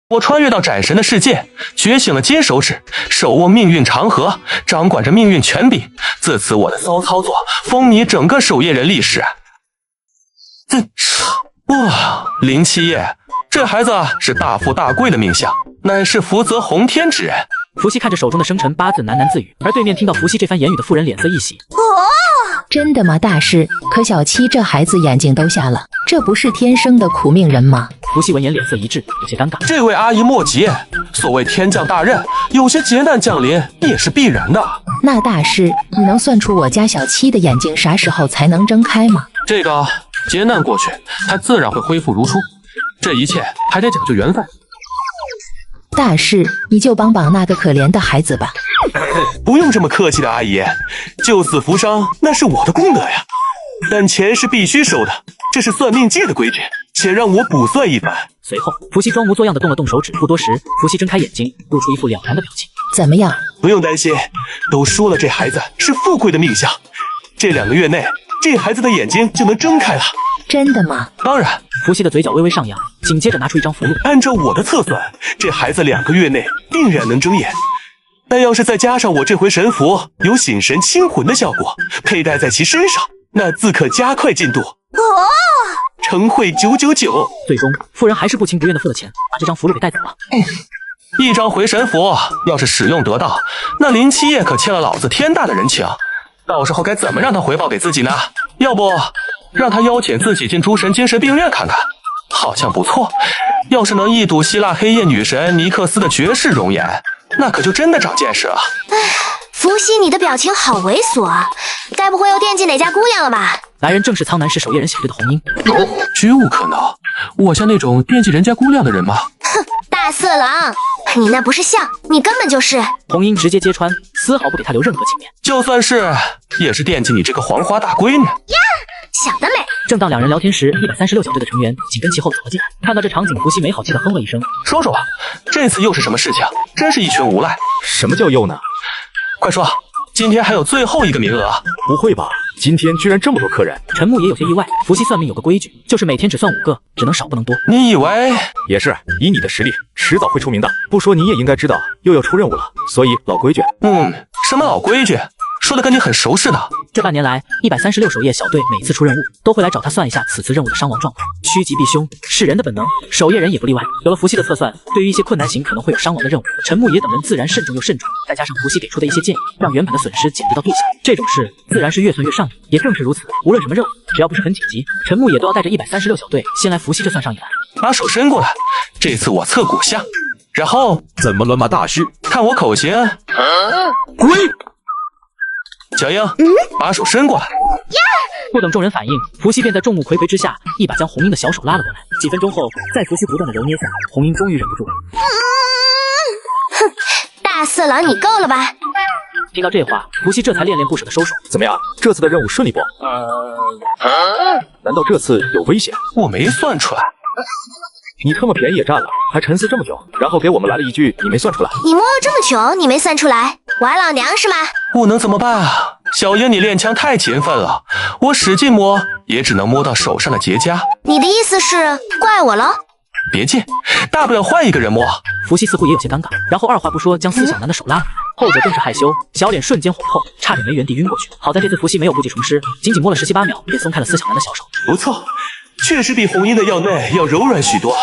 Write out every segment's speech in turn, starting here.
我穿越到斩神的世界，觉醒了金手指，手握命运长河，掌管着命运权柄。自此我的骚操作风靡整个守夜人历史。哇，林七夜，这孩子是大富大贵的命相，乃是福泽宏天之人。伏羲看着手中的生辰八字喃喃自语，而对面听到伏羲这番言语的妇人脸色一喜。真的吗，大师？可小七这孩子眼睛都瞎了，这不是天生的苦命人吗？伏羲闻言脸色一滞，有些尴尬。这位阿姨莫急，所谓天降大任，有些劫难降临也是必然的。那大师，你能算出我家小七的眼睛啥时候才能睁开吗？这个劫难过去，他自然会恢复如初。这一切还得讲究缘分。大师，你就帮帮那个可怜的孩子吧。不用这么客气的，阿姨，救死扶伤那是我的功德呀。但钱是必须收的，这是算命界的规矩，且让我补算一番。随后，伏羲装模作样的动了动手指，不多时，伏羲睁开眼睛，露出一副了然的表情。怎么样？不用担心，都说了这孩子是富贵的命相，这2个月内，这孩子的眼睛就能睁开了。真的吗？当然。伏羲的嘴角微微上扬，紧接着拿出一张符箓。按照我的测算，这孩子2个月内定然能睁眼。但要是再加上我这回神符有醒神清魂的效果，佩戴在其身上，那自可加快进度。成会999。最终，妇人还是不情不愿地付了钱，把这张符箓给带走了。一张回神符，要是使用得当，那林七夜可欠了老子天大的人情。到时候该怎么让他回报给自己呢？要不让他邀请自己进诸神精神病院看看，好像不错。要是能一睹希腊黑夜女神尼克斯的绝世容颜，那可就真的长见识了。伏羲，你的表情好猥琐啊，该不会又惦记哪家姑娘了吧？来人正是苍南市守夜人小队的红英。绝无可能，我像那种惦记人家姑娘的人吗？哼，大色狼，你那不是像，你根本就是。红英直接揭穿，丝毫不给他留任何情面。就算是，也是惦记你这个黄花大闺女。想得美！正当2人聊天时，136小队的成员紧跟其后走了进来。看到这场景，伏羲没好气地哼了一声：“说说吧，这次又是什么事情？真是一群无赖！”什么叫又呢？快说，今天还有最后1个名额。不会吧？今天居然这么多客人！陈木也有些意外。伏羲算命有个规矩，就是每天只算5个，只能少不能多。你以为？也是，以你的实力，迟早会出名的。不说你也应该知道，又要出任务了，所以老规矩。什么老规矩？说的跟你很熟似的。这半年来，136守夜小队每次出任务，都会来找他算一下此次任务的伤亡状况。趋吉避凶是人的本能，守夜人也不例外。有了伏羲的测算，对于一些困难型可能会有伤亡的任务，陈木野等人自然慎重又慎重。再加上伏羲给出的一些建议，让原本的损失减低到最小。这种事自然是越算越上瘾。也正是如此，无论什么任务，只要不是很紧急，陈木野都要带着136小队先来伏羲这算上瘾来。把手伸过来，这次我测骨相，然后怎么了吗，大师？看我口型。滚！小英，把手伸过来。不等众人反应，伏羲便在众目睽睽之下，一把将红英的小手拉了过来。几分钟后，在伏羲不断的揉捏下，红英终于忍不住了。哼，大色狼，你够了吧？听到这话，伏羲这才恋恋不舍的收手。怎么样，这次的任务顺利不？难道这次有危险？我没算出来。你特么便宜也占了，还沉思这么久，然后给我们来了一句你没算出来。你摸了这么久，你没算出来，玩老娘是吗？我能怎么办啊？小英，你练枪太勤奋了，我使劲摸也只能摸到手上的结痂。你的意思是怪我了？别介，大不了换一个人摸。伏羲似乎也有些尴尬，然后二话不说将司小南的手拉了开，后者更是害羞，小脸瞬间红透，差点没原地晕过去。好在这次伏羲没有故技重施，仅仅摸了17、8秒便松开了司小南的小手。不错，确实比红衣的要嫩要柔软许多，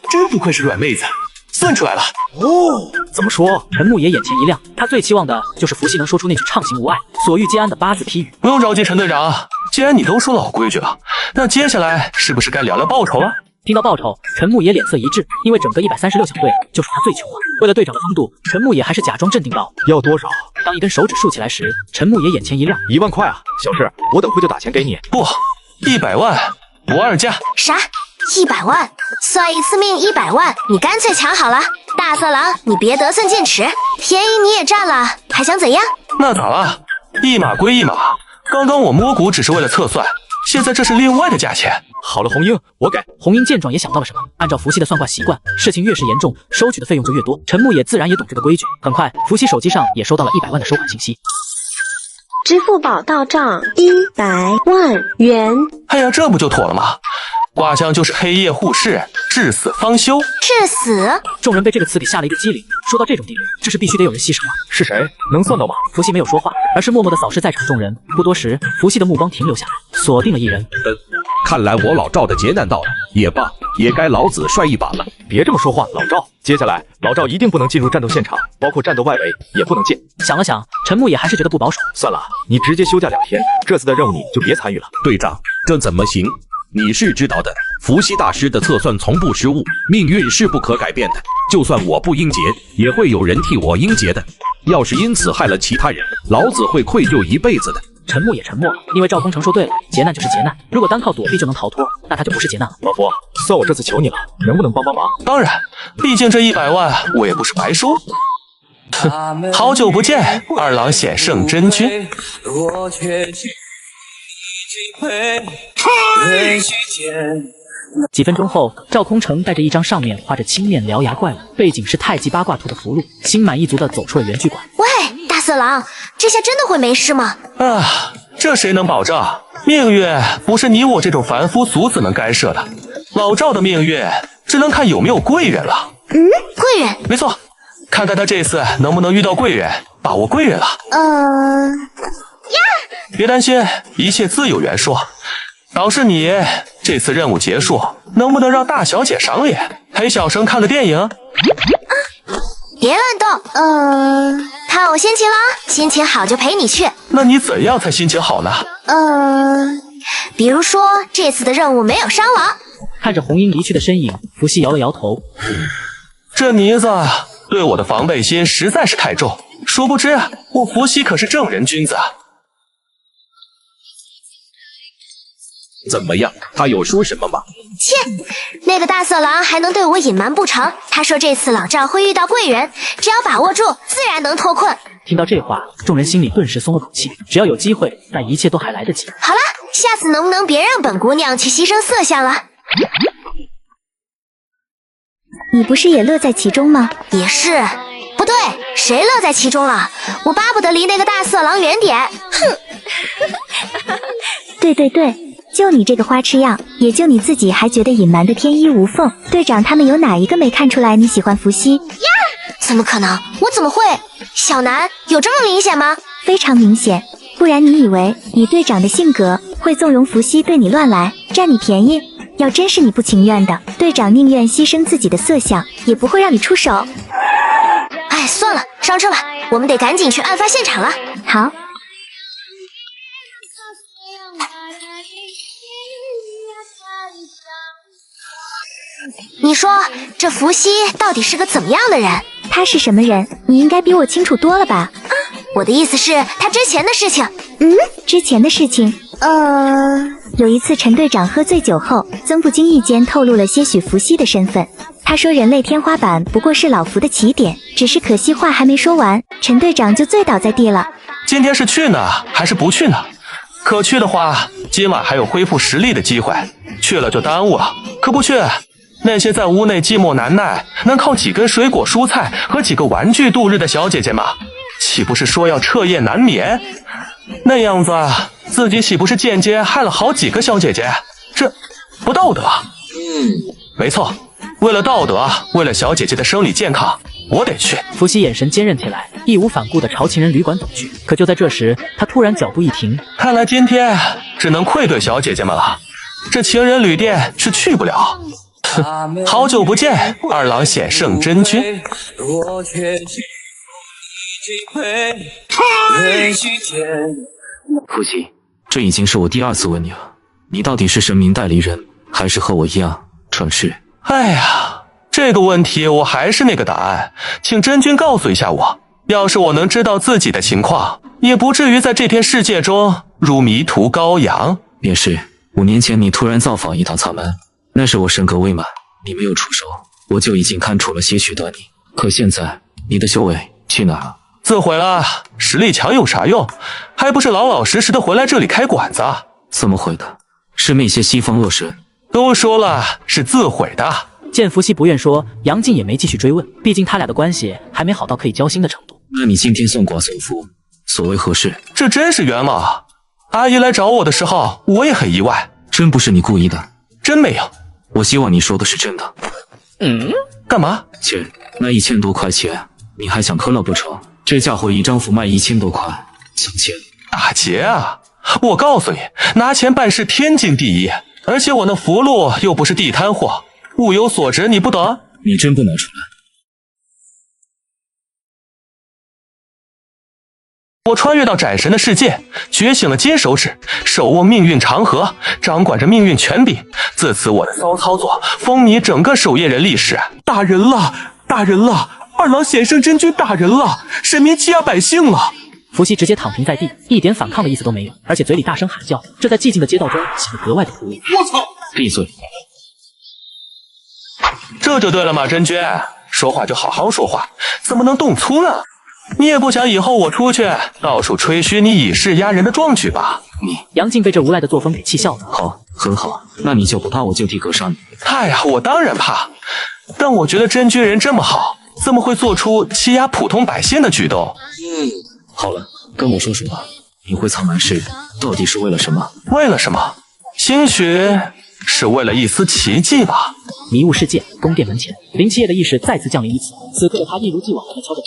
真不愧是软妹子。算出来了哦，怎么说？陈木野眼前一亮，他最期望的就是伏羲能说出那句畅行无碍、所欲皆安的8字批语。不用着急，陈队长，既然你都说老规矩了，那接下来是不是该聊聊报酬了？听到报酬，陈木野脸色一滞，因为整个136小队就属他最穷了。为了队长的风度，陈木野还是假装镇定道：“要多少？”当一根手指竖起来时，陈木野眼前一亮，1万块啊！小事，我等会就打钱给你。不，100万，不二价。啥？100万？算一次命100万，你干脆抢好了。大色狼，你别得寸进尺，便宜你也占了，还想怎样？那咋了？一码归一码，刚刚我摸骨只是为了测算，现在这是另外的价钱。好了，红英，我给。红英见状也想到了什么，按照伏羲的算卦习惯，事情越是严重，收取的费用就越多。陈木也自然也懂这个规矩。很快，伏羲手机上也收到了100万的收款信息。支付宝到账100万元。哎呀，这不就妥了吗？卦象就是黑夜互噬，至死方休。致死？众人被这个词给吓了一个激灵。说到这种地步，这是必须得有人牺牲了。是谁？能算到吗？伏羲没有说话，而是默默地扫视在场众人。不多时，伏羲的目光停留下来，锁定了一人。看来我老赵的劫难到了，也罢，也该老子帅一把了。别这么说话，老赵。接下来，老赵一定不能进入战斗现场，包括战斗外围也不能进。想了想，陈木也还是觉得不保守。算了，你直接休假2天，这次的任务你就别参与了。队长，这怎么行？你是知道的，伏羲大师的测算从不失误，命运是不可改变的。就算我不应劫，也会有人替我应劫的。要是因此害了其他人，老子会愧疚一辈子的。陈木也沉默了，因为赵空城说对了，劫难就是劫难，如果单靠躲避就能逃脱，那他就不是劫难了。老佛，算我这次求你了，能不能帮帮忙？当然，毕竟这100万我也不是白说。哼，好久不见，二郎显圣真君。几分钟后，赵空城带着一张上面画着青面獠牙怪物，背景是太极八卦图的符箓，心满意足地走出了圆剧馆。喂，大色狼，这下真的会没事吗？啊，这谁能保证？命运不是你我这种凡夫俗子能干涉的。老赵的命运只能看有没有贵人了。贵人？没错，看看他这次能不能遇到贵人，把握贵人了。别担心，一切自有缘说。倒是你这次任务结束，能不能让大小姐赏脸，陪小生看个电影？别乱动。看我心情啦，心情好就陪你去。那你怎样才心情好呢？比如说这次的任务没有伤亡。看着红英离去的身影，伏羲摇了摇头。这妮子对我的防备心实在是太重，殊不知我伏羲可是正人君子。怎么样？他有说什么吗？切，那个大色狼还能对我隐瞒不成？他说这次老赵会遇到贵人，只要把握住，自然能脱困。听到这话，众人心里顿时松了口气，只要有机会，那一切都还来得及。好了，下次能不能别让本姑娘去牺牲色相了？你不是也乐在其中吗？也是，不对，谁乐在其中了？我巴不得离那个大色狼远点。哼！对对对，就你这个花痴样，也就你自己还觉得隐瞒的天衣无缝。队长他们有哪一个没看出来你喜欢伏羲？怎么可能？我怎么会？小南，有这么明显吗？非常明显，不然你以为以队长的性格会纵容伏羲对你乱来，占你便宜？要真是你不情愿的，队长宁愿牺牲自己的色相，也不会让你出手。哎，算了，上车吧，我们得赶紧去案发现场了。好。你说这伏羲到底是个怎么样的人？他是什么人？你应该比我清楚多了吧？我的意思是他之前的事情。之前的事情？有一次陈队长喝醉酒后，曾不经意间透露了些许伏羲的身份。他说人类天花板不过是老伏的起点，只是可惜话还没说完，陈队长就醉倒在地了。今天是去呢还是不去呢？可去的话，今晚还有恢复实力的机会，去了就耽误了。可不去，那些在屋内寂寞难耐，能靠几根水果蔬菜和几个玩具度日的小姐姐吗？岂不是说要彻夜难眠？那样子自己岂不是间接害了好几个小姐姐？这不道德。没错，为了道德，为了小姐姐的生理健康，我得去。伏羲眼神坚韧起来，义无反顾地朝情人旅馆走去。可就在这时，他突然脚步一停，看来今天只能愧对小姐姐们了，这情人旅店是去不了。好久不见，二郎显圣真君。伏羲，这已经是我第2次问你了，你到底是神明代理人，还是和我一样传世？哎呀，这个问题我还是那个答案，请真君告诉一下我。要是我能知道自己的情况，也不至于在这片世界中如迷途羔羊。便是5年前你突然造访一趟苍门，那时我神格未满，你没有出手，我就已经看出了些许端倪。可现在你的修为去哪儿了？自毁了，实力强有啥用？还不是老老实实的回来这里开馆子。怎么毁的？是那些西方恶神？都说了是自毁的。见伏羲不愿说，杨静也没继续追问，毕竟他俩的关系还没好到可以交心的程度。那你今天送寡送夫，所谓何事？这真是冤枉。阿姨来找我的时候，我也很意外。真不是你故意的？真没有。我希望你说的是真的。干嘛？姐，那1000多块钱，你还想坑了不成？这家伙一张符卖1000多块，想钱？大姐啊，我告诉你，拿钱办事天经地义，而且我那符箓又不是地摊货，物有所值，你不懂？你真不拿出来？我穿越到斩神的世界，觉醒了金手指，手握命运长河，掌管着命运权柄。自此，我的骚操作风靡整个守夜人历史。打人了，打人了！二郎显圣真君打人了，神明欺压百姓了！伏羲直接躺平在地，一点反抗的意思都没有，而且嘴里大声喊叫，这在寂静的街道中显得格外的突兀。我操！闭嘴！这就对了嘛，真君，说话就好好说话，怎么能动粗呢？你也不想以后我出去到处吹嘘你以势压人的壮举吧？杨静被这无赖的作风给气笑了。好，很好，那你就不怕我就地格杀你？哎呀，我当然怕，但我觉得真君人这么好，怎么会做出欺压普通百姓的举动？好了，跟我说说吧，你回苍兰市到底是为了什么？为了什么？兴许是为了一丝奇迹吧。迷雾世界，宫殿门前，林七夜的意识再次降临一次，此刻的他一如既往地敲着。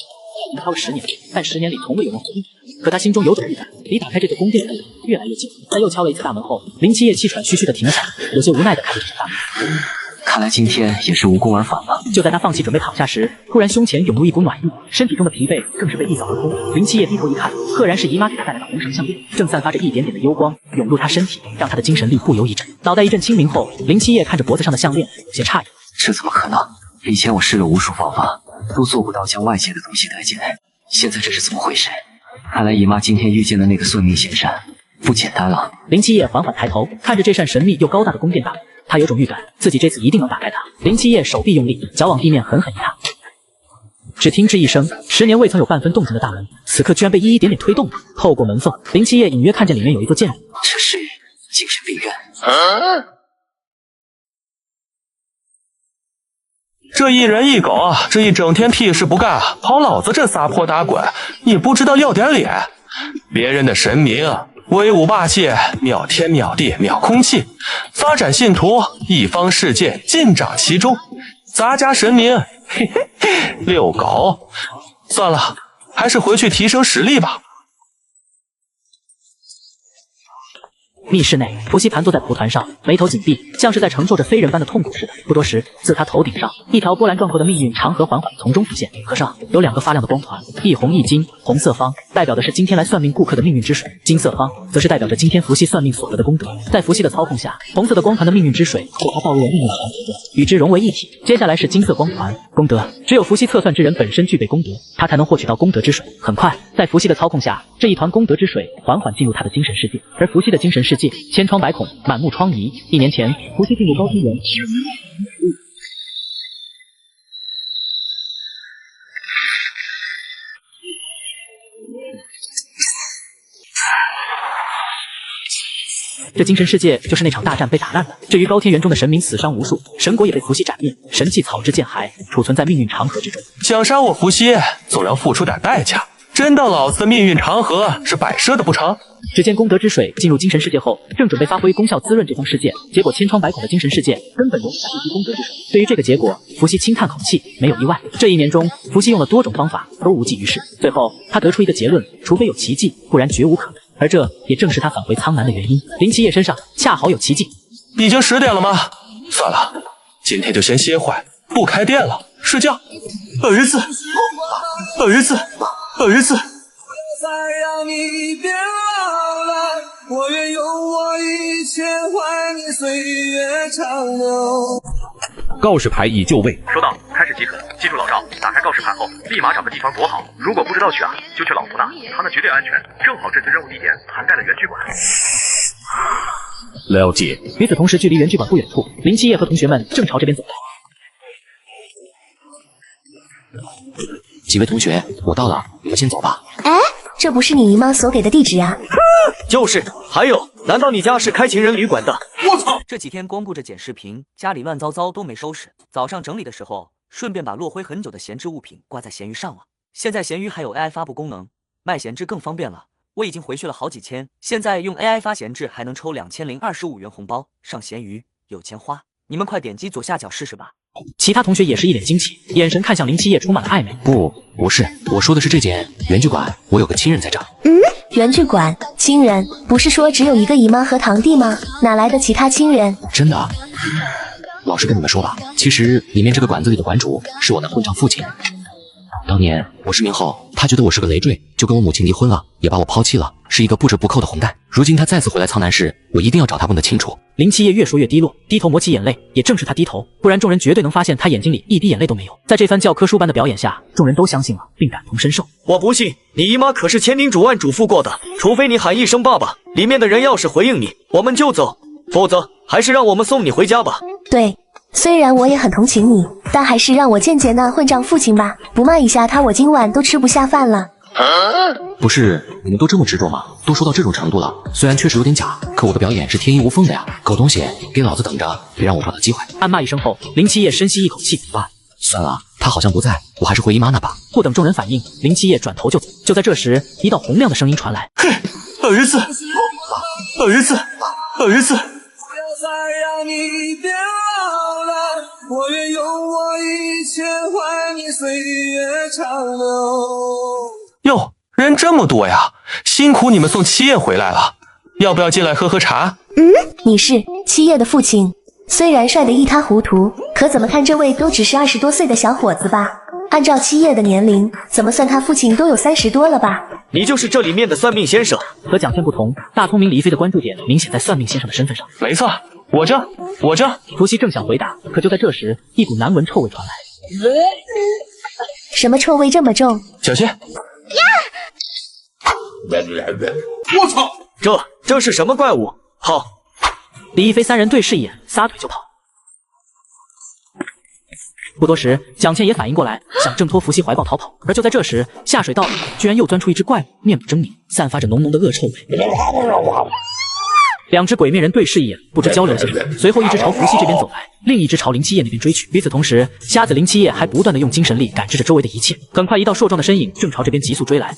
已经敲了10年，但10年里从未有人回应。可他心中有种预感，离打开这座宫殿的路越来越近。在又敲了一次大门后，林七夜气喘吁吁地停了下来，有些无奈地开了这扇大门。看来今天也是无功而返了。就在他放弃准备躺下时，突然胸前涌入一股暖意，身体中的疲惫更是被一扫而空。林七夜低头一看，赫然是姨妈给他带来的红绳项链，正散发着一点点的幽光涌入他身体，让他的精神力不由一振。脑袋一阵清明后，林七夜看着脖子上的项链，有些诧异。这怎么可能？以前我试了无数方法，都做不到将外界的东西带进来，现在这是怎么回事？看来姨妈今天遇见的那个算命仙山不简单了。林七夜缓缓抬头，看着这扇神秘又高大的宫殿大门，他有种预感，自己这次一定能打开它。林七夜手臂用力，脚往地面狠狠一踏，只听吱一声，10年未曾有半分动静的大门，此刻居然被一点点推动了。透过门缝，林七夜隐约看见里面有一座建筑。这是精神病院。这一人一狗啊，这一整天屁事不干，跑老子这撒泼打滚，也不知道要点脸。别人的神明威武霸气，秒天秒地秒空气，发展信徒一方世界尽长其中。咱家神明，嘿嘿，遛狗。算了，还是回去提升实力吧。密室内，伏羲盘坐在蒲团上，眉头紧闭，像是在承受着非人般的痛苦似的。不多时，自他头顶上一条波澜壮阔的命运长河缓缓从中浮现，河上有2个发亮的光团，一红一金。红色方代表的是今天来算命顾客的命运之水，金色方则是代表着今天伏羲算命所得的功德。在伏羲的操控下，红色的光团的命运之水被他倒入了命运长河中，与之融为一体。接下来是金色光团，功德。只有伏羲测算之人本身具备功德，他才能获取到功德之水。很快，在伏羲的操控下，这一团功德之水缓缓进入他的精神世界，而伏羲的精神世界千疮百孔，满目疮痍。1年前，伏羲进入高天园。这精神世界就是那场大战被打烂的。至于高天园中的神明死伤无数，神国也被伏羲斩灭，神器草之剑骸储存在命运长河之中。想杀我伏羲，总要付出点代价。真当老子的命运长河是摆设的不成？只见功德之水进入精神世界后，正准备发挥功效滋润这方世界，结果千疮百孔的精神世界根本容不下一滴功德之水。对于这个结果，伏羲轻叹口气，没有意外。这1年中，伏羲用了多种方法，都无济于事。最后，他得出一个结论：除非有奇迹，不然绝无可能。而这也正是他返回苍南的原因。林七夜身上恰好有奇迹。已经10点了吗？算了，今天就先歇会，不开店了，睡觉。儿子，儿子，儿子。再让你变老了，我愿用我一切换你岁月长流。告示牌已就位，收到，开始即可。记住老赵，打开告示牌后，立马找个地方躲好。如果不知道去就去老胡那，他那绝对安全。正好这次任务地点涵盖了园剧馆。了解。与此同时，距离园剧馆不远处，林七夜和同学们正朝这边走来。几位同学，我到了，你们先走吧。哎，这不是你姨妈所给的地址啊？就是，还有，难道你家是开情人旅馆的？我操！这几天光顾着剪视频，家里乱糟糟都没收拾。早上整理的时候，顺便把落灰很久的闲置物品挂在闲鱼上了。现在闲鱼还有 AI 发布功能，卖闲置更方便了。我已经回去了好几千，现在用 AI 发闲置还能抽2025元红包，上闲鱼有钱花。你们快点击左下角试试吧。其他同学也是一脸惊奇，眼神看向林七夜，充满了暧昧。不是，我说的是这间原剧馆，我有个亲人在这儿。原剧馆，亲人，不是说只有一个姨妈和堂弟吗？哪来的其他亲人？真的啊？老实跟你们说吧，其实里面这个馆子里的馆主是我那混账父亲。当年我失明后，他觉得我是个累赘，就跟我母亲离婚了，也把我抛弃了，是一个不折不扣的混蛋。如今他再次回来苍南市，我一定要找他问个清楚。林七夜越说越低落，低头抹起眼泪。也正是他低头，不然众人绝对能发现他眼睛里一滴眼泪都没有。在这番教科书般的表演下，众人都相信了，并感同身受。我不信，你姨妈可是千叮嘱万嘱咐过的，除非你喊一声爸爸，里面的人要是回应你，我们就走，否则还是让我们送你回家吧。对，虽然我也很同情你，但还是让我见见那混账父亲吧，不骂一下他，我今晚都吃不下饭了。不是，你们都这么执着吗？都说到这种程度了，虽然确实有点假，可我的表演是天衣无缝的呀！狗东西，给老子等着，别让我抓到机会！暗骂一声后，林七夜深吸一口气，算了，他好像不在，我还是回姨妈那吧。不等众人反应，林七夜转头就走。就在这时，一道洪亮的声音传来：“嘿，儿子，儿子，儿子！”我愿用我一切换你岁月长流。哟，人这么多呀，辛苦你们送七夜回来了，要不要进来喝喝茶？你是七夜的父亲，虽然帅得一塌糊涂，可怎么看这位都只是20多岁的小伙子吧？按照七夜的年龄，怎么算他父亲都有30多了吧？你就是这里面的算命先生。和蒋倩不同，大聪明李一飞的关注点明显在算命先生的身份上。没错，我这。伏羲正想回答，可就在这时，一股难闻臭味传来。什么臭味这么重？小心！我操，这是什么怪物？好！李一飞三人对视一眼，撒腿就跑。不多时，蒋倩也反应过来，想挣脱伏羲怀抱逃跑。而就在这时，下水道里居然又钻出一只怪物，面部狰狞，散发着浓浓的恶臭味。两只鬼面人对视一眼，不知交流些什么，随后一只朝伏羲这边走来，另一只朝林七夜那边追去。与此同时，瞎子林七夜还不断的用精神力感知着周围的一切。很快，一道硕壮的身影正朝这边急速追来。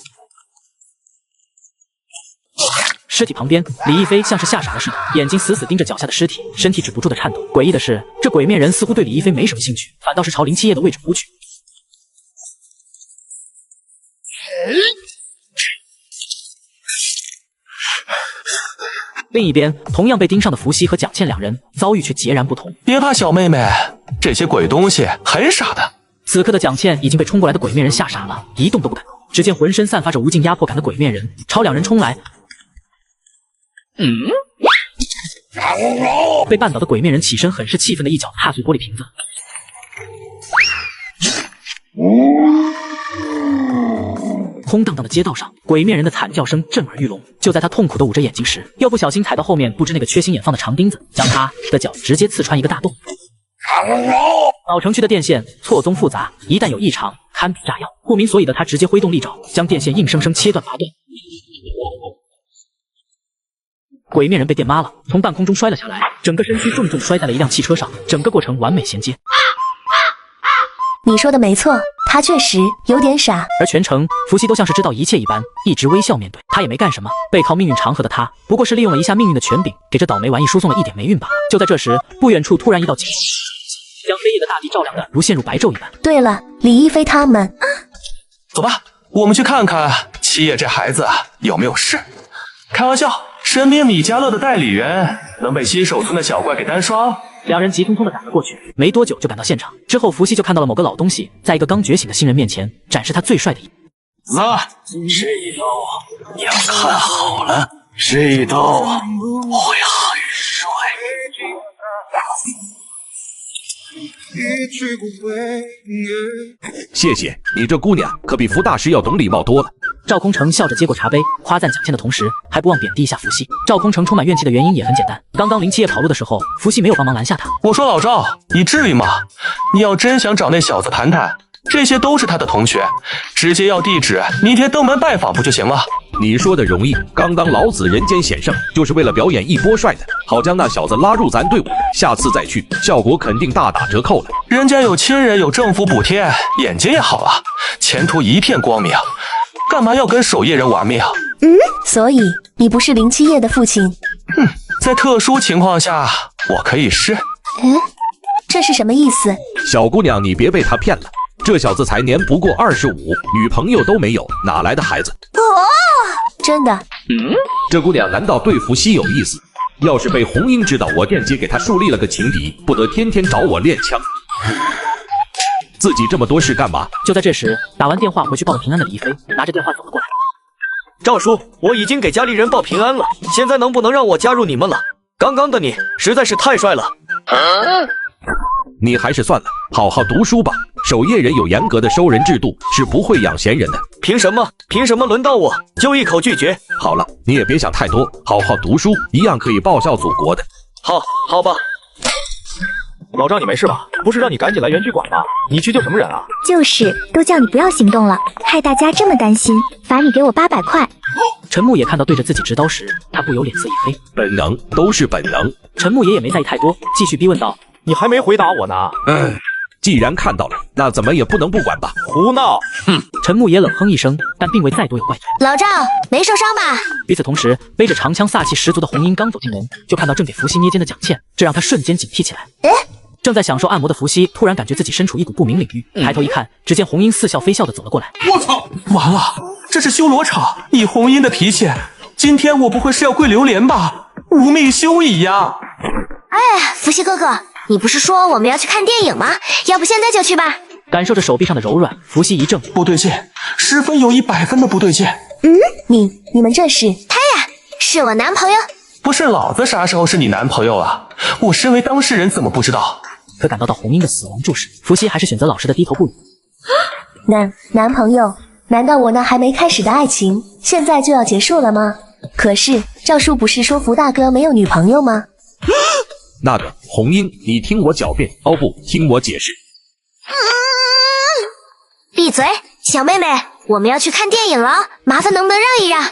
尸体旁边，李一飞像是吓傻了似的，眼睛死死盯着脚下的尸体，身体止不住的颤抖。诡异的是，这鬼面人似乎对李一飞没什么兴趣，反倒是朝林七夜的位置扑去。另一边，同样被盯上的伏羲和蒋倩两人遭遇却截然不同。别怕，小妹妹，这些鬼东西很傻的。此刻的蒋倩已经被冲过来的鬼面人吓傻了，一动都不敢动。只见浑身散发着无尽压迫感的鬼面人朝两人冲来。被绊倒的鬼面人起身，很是气愤的一脚踏碎玻璃瓶子。空荡荡的街道上，鬼面人的惨叫声震耳欲聋。就在他痛苦的捂着眼睛时，又不小心踩到后面不知那个缺心眼放的长钉子，将他的脚直接刺穿一个大洞。老城区的电线错综复杂，一旦有异常，堪比炸药。顾名所以的他直接挥动利爪，将电线硬生生切断拔断。鬼面人被电麻了，从半空中摔了下来，整个身躯重重摔在了一辆汽车上，整个过程完美衔接。你说的没错，他确实有点傻。而全程伏羲都像是知道一切一般，一直微笑面对。他也没干什么，背靠命运长河的他，不过是利用了一下命运的权柄，给这倒霉玩意输送了一点霉运罢了。就在这时，不远处突然一道金光将黑夜的大地照亮的如陷入白昼一般。对了，李一飞他们，走吧，我们去看看七夜这孩子有没有事。开玩笑，身边米家乐的代理人能被新手村的小怪给单刷。两人急匆匆地赶了过去，没多久就赶到现场。之后，伏羲就看到了某个老东西在一个刚觉醒的新人面前展示他最帅的一面。这一刀你要看好了，这一刀会很帅。谢谢你，这姑娘可比福大师要懂礼貌多了。赵空城笑着接过茶杯，夸赞蒋倩的同时，还不忘贬低一下伏羲。赵空城充满怨气的原因也很简单，刚刚林七夜跑路的时候，伏羲没有帮忙拦下他。我说老赵，你至于吗？你要真想找那小子谈谈，这些都是他的同学，直接要地址，明天登门拜访不就行了？你说的容易，刚刚老子人间险胜，就是为了表演一波帅的，好将那小子拉入咱队伍，下次再去，效果肯定大打折扣了。人家有亲人，有政府补贴，眼睛也好了，前途一片光明，干嘛要跟守夜人玩命？所以你不是林七夜的父亲？在特殊情况下，我可以试。这是什么意思？小姑娘，你别被他骗了，这小子才年不过25，女朋友都没有，哪来的孩子？真的？这姑娘难道对伏羲有意思？要是被红英知道我间接给她树立了个情敌，不得天天找我练枪。自己这么多事干嘛？就在这时，打完电话回去报平安的李一飞拿着电话走了过来。赵叔，我已经给家里人报平安了，现在能不能让我加入你们了？刚刚的你实在是太帅了。你还是算了，好好读书吧。守夜人有严格的收人制度，是不会养闲人的。凭什么轮到我就一口拒绝？好了，你也别想太多，好好读书，一样可以报效祖国的。好吧。老赵，你没事吧？不是让你赶紧来园区管吗？你去救什么人啊？就是，都叫你不要行动了，害大家这么担心，罚你给我800块。陈木也看到对着自己执刀时，他不由脸色一黑。本能，都是本能。陈木爷也没在意太多，继续逼问道：“你还没回答我呢。”既然看到了，那怎么也不能不管吧？胡闹！陈木也冷哼一声，但并未再多有怪。老赵，没受伤吧？与此同时，背着长枪煞气十足的红英刚走进门，就看到正给伏羲捏肩的蒋倩，这让他瞬间警惕起来。正在享受按摩的伏羲突然感觉自己身处一股不明领域，抬头一看，只见红英似笑非笑的走了过来。我操！完了，这是修罗场！以红英的脾气，今天我不会是要跪榴莲吧？无命休矣呀！哎，伏羲哥哥，你不是说我们要去看电影吗？要不现在就去吧。感受着手臂上的柔软，伏羲一怔，不对劲，10分有100分的不对劲。你们这是？他呀，是我男朋友。不是老子啥时候是你男朋友啊？我身为当事人怎么不知道？可感到红英的死亡注视，伏羲还是选择老实的低头不语。男朋友？难道我那还没开始的爱情，现在就要结束了吗？可是赵叔不是说福大哥没有女朋友吗？那个红英，你听我狡辩，哦不，听我解释。闭嘴，小妹妹，我们要去看电影了，麻烦能不能让一让？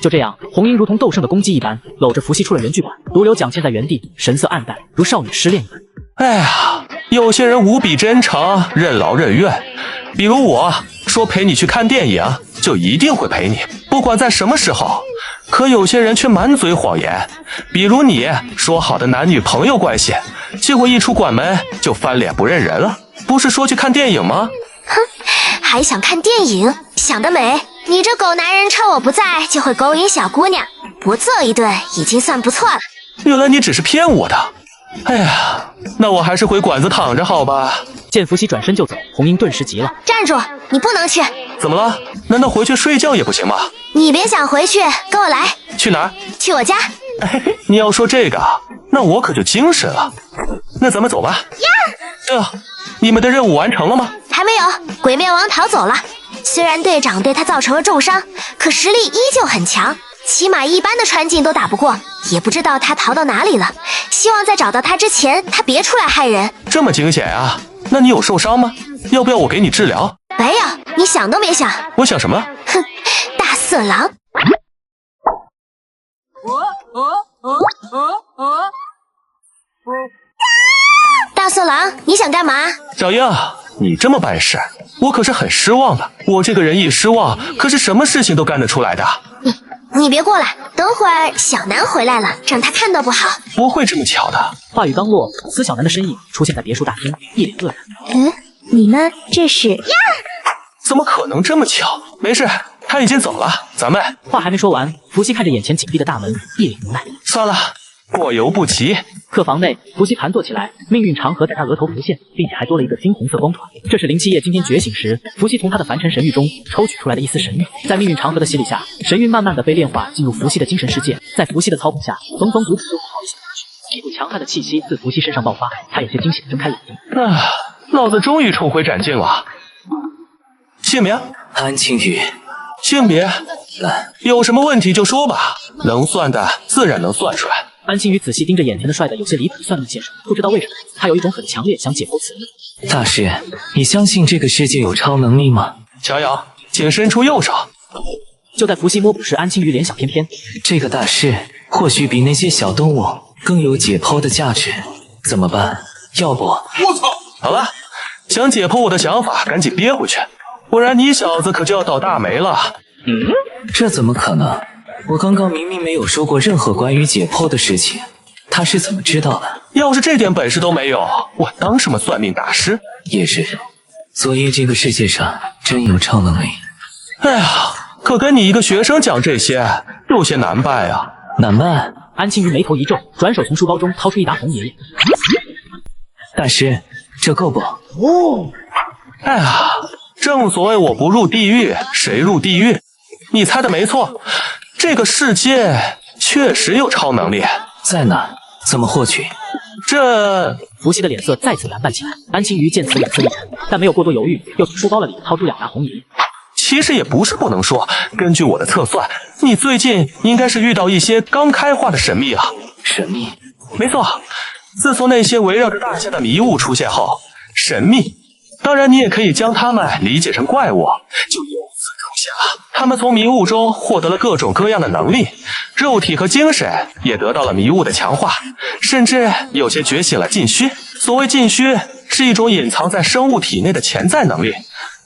就这样，红英如同斗胜的公鸡一般，搂着伏羲出了园剧馆，独留蒋倩在原地，神色黯淡，如少女失恋一般。哎呀，有些人无比真诚，任劳任怨。比如我说陪你去看电影，就一定会陪你，不管在什么时候。可有些人却满嘴谎言，比如你说好的男女朋友关系，结果一出馆门就翻脸不认人了。不是说去看电影吗？哼，还想看电影？想得美！你这狗男人趁我不在就会勾引小姑娘，不揍一顿已经算不错了。原来你只是骗我的。哎呀，那我还是回馆子躺着好吧。见伏羲转身就走，红英顿时急了：“站住！你不能去！”怎么了？难道回去睡觉也不行吗？你别想回去，跟我来。去哪儿？去我家。你要说这个，那我可就精神了。那咱们走吧。你们的任务完成了吗？还没有，鬼面王逃走了。虽然队长对他造成了重伤，可实力依旧很强，起码一般的穿境都打不过。也不知道他逃到哪里了，希望在找到他之前，他别出来害人。这么惊险啊？那你有受伤吗？要不要我给你治疗？没有，你想都别想。我想什么？哼，大色狼。大色狼，你想干嘛？小英，你这么办事，我可是很失望的。我这个人一失望，可是什么事情都干得出来的。你别过来，等会儿小南回来了，让他看到不好。不会这么巧的。话语刚落，司小南的身影出现在别墅大厅，一脸愕然。你呢？这是？怎么可能这么巧？没事，他已经走了，咱们……话还没说完，伏羲看着眼前紧闭的大门，一脸无奈。算了，过犹不及。客房内，伏羲盘坐起来，命运长河在他额头浮现，并且还多了一个金红色光团。这是林七夜今天觉醒时，伏羲从他的凡尘神域中抽取出来的一丝神韵。在命运长河的洗礼下，神韵慢慢的被炼化，进入伏羲的精神世界。在伏羲的操控下，缝缝补补又好一些。一股强悍的气息自伏羲身上爆发，他有些惊喜地睁开眼睛。老子终于重回展境了。姓名？安青雨。性别？有什么问题就说吧，能算的自然能算出来。安青雨仔细盯着眼前的帅的有些离谱的算命先生，不知道为什么，他有一种很强烈想解剖此人。大师，你相信这个世界有超能力吗？乔瑶，请伸出右手。就在伏羲摸捕时，安青鱼脸想翩翩。这个大师或许比那些小动物更有解剖的价值，怎么办？要不……我操！好了，想解剖我的想法，赶紧憋回去，不然你小子可就要倒大霉了。这怎么可能？我刚刚明明没有说过任何关于解剖的事情。他是怎么知道的？要是这点本事都没有，我当什么算命大师？也是，所以这个世界上真有超能力。哎呀，可跟你一个学生讲这些，有些难办啊。难办？安青鱼眉头一皱，转手从书包中掏出一沓红爷爷。大师，这够不？哦，哎呀，正所谓我不入地狱，谁入地狱？你猜的没错，这个世界确实有超能力。在哪？怎么获取？这伏羲的脸色再次蓝泛起来。安青鱼见此脸色一沉，但没有过多犹豫，又从书包里掏出2沓红爷爷。其实也不是不能说，根据我的测算，你最近应该是遇到一些刚开化的神秘啊。神秘？没错，自从那些围绕着大夏的迷雾出现后，神秘，当然你也可以将它们理解成怪物，就由此可见了。他们从迷雾中获得了各种各样的能力，肉体和精神也得到了迷雾的强化，甚至有些觉醒了禁虚。所谓禁虚，是一种隐藏在生物体内的潜在能力，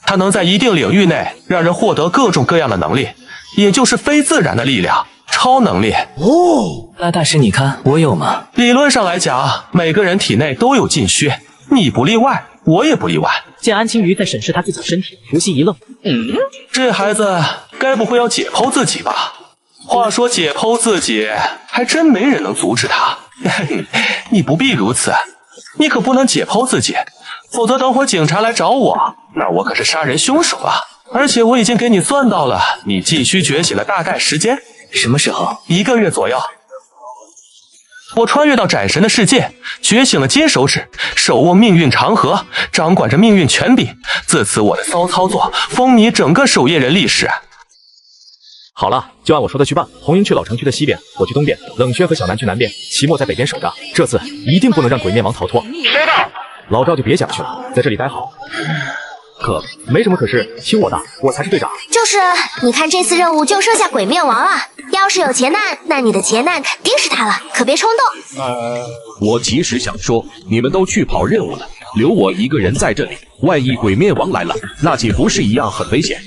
它能在一定领域内让人获得各种各样的能力，也就是非自然的力量，超能力。哦，那大师你看我有吗？理论上来讲，每个人体内都有禁虚，你不例外，我也不例外。见安青鱼在审视他自己的身体，伏羲一愣，这孩子该不会要解剖自己吧？话说解剖自己，还真没人能阻止他。你不必如此，你可不能解剖自己，否则等会儿警察来找我，那我可是杀人凶手啊！而且我已经给你算到了你禁虚觉醒的大概时间，什么时候？1个月左右。我穿越到斩神的世界，觉醒了金手指，手握命运长河，掌管着命运权柄。自此，我的骚操作风靡整个守夜人历史。好了，就按我说的去办。红英去老城区的西边，我去东边，冷轩和小南去南边，齐墨在北边守着。这次一定不能让鬼面王逃脱。收到。老赵就别想去了，在这里待好。可没什么可是，听我的，我才是队长。就是，你看这次任务就剩下鬼面王了。要是有劫难，那你的劫难肯定是他了，可别冲动。我其实想说，你们都去跑任务了，留我一个人在这里，万一鬼面王来了，那岂不是一样很危险？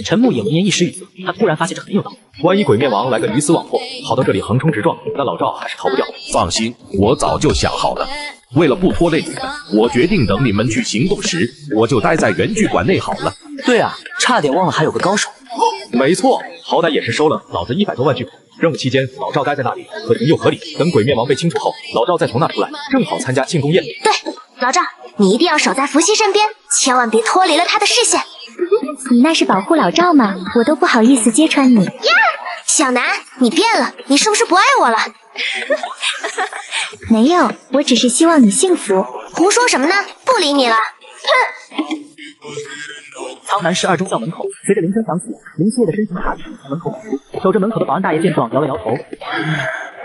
陈木也闻言一时语塞，他突然发现这很有道理。万一鬼面王来个鱼死网破，跑到这里横冲直撞，那老赵还是逃不掉。放心，我早就想好了。为了不拖累你们，我决定等你们去行动时，我就待在原剧馆内好了。对啊，差点忘了还有个高手。没错，好歹也是收了老子100多万剧本。任务期间，老赵待在那里，合情又合理。等鬼面王被清除后，老赵再从那出来，正好参加庆功宴。对，老赵，你一定要守在伏羲身边，千万别脱离了他的视线。你那是保护老赵吗？我都不好意思揭穿你。呀，小南，你变了，你是不是不爱我了？没有，我只是希望你幸福。胡说什么呢？不理你了。哼。苍南市2中校门口，随着铃声响起，林七夜的身形踏进门口，守着门口的保安大爷见状摇了摇头。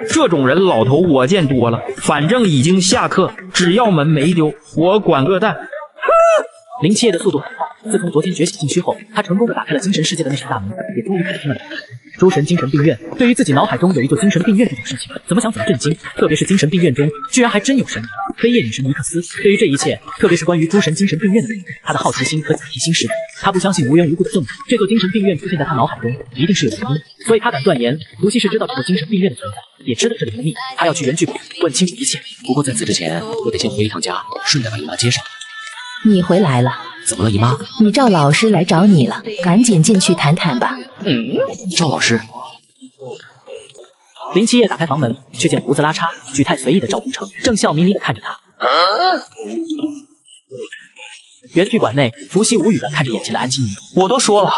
这种人老头我见多了，反正已经下课，只要门没丢，我管个蛋。林七夜的速度很快，自从昨天觉醒禁虚后，他成功的打开了精神世界的那扇大门，也终于开听了诸神精神病院。对于自己脑海中有一座精神病院这种事情，怎么想怎么震惊。特别是精神病院中居然还真有神明飞夜女神尼克斯。对于这一切，特别是关于诸神精神病院的内容，他的好奇心和警惕心十足。他不相信无缘无故的赠予，这座精神病院出现在他脑海中一定是有原因，所以他敢断言伏羲是知道这座精神病院的存在，也知道这里的秘密。他要去原剧馆问清楚一切。不过在此之前，我得先回一趟家，顺带把姨妈接上。你回来了，怎么了，姨妈？你赵老师来找你了，赶紧进去谈谈吧。赵老师。林七夜打开房门，却见胡子拉碴、举态随意的赵宏成正笑眯眯的看着他。原剧馆内，伏羲无语的看着眼前的安青鱼。我都说了，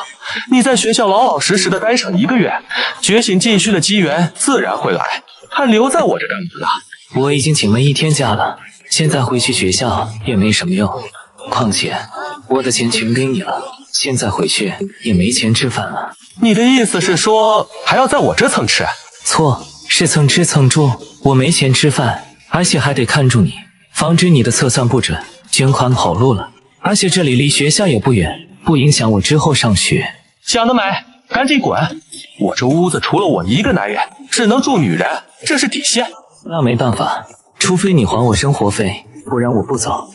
你在学校老老实实的待上1个月，觉醒禁虚的机缘自然会来，还留在我这干嘛呢？我已经请了1天假了，现在回去学校也没什么用。况且我的钱全给你了，现在回去也没钱吃饭了。你的意思是说还要在我这蹭吃？错，是蹭吃蹭住。我没钱吃饭，而且还得看住你，防止你的测算不准，捐款跑路了。而且这里离学校也不远，不影响我之后上学。想得美，赶紧滚！我这屋子除了我一个男人，只能住女人，这是底线。那没办法，除非你还我生活费，不然我不走。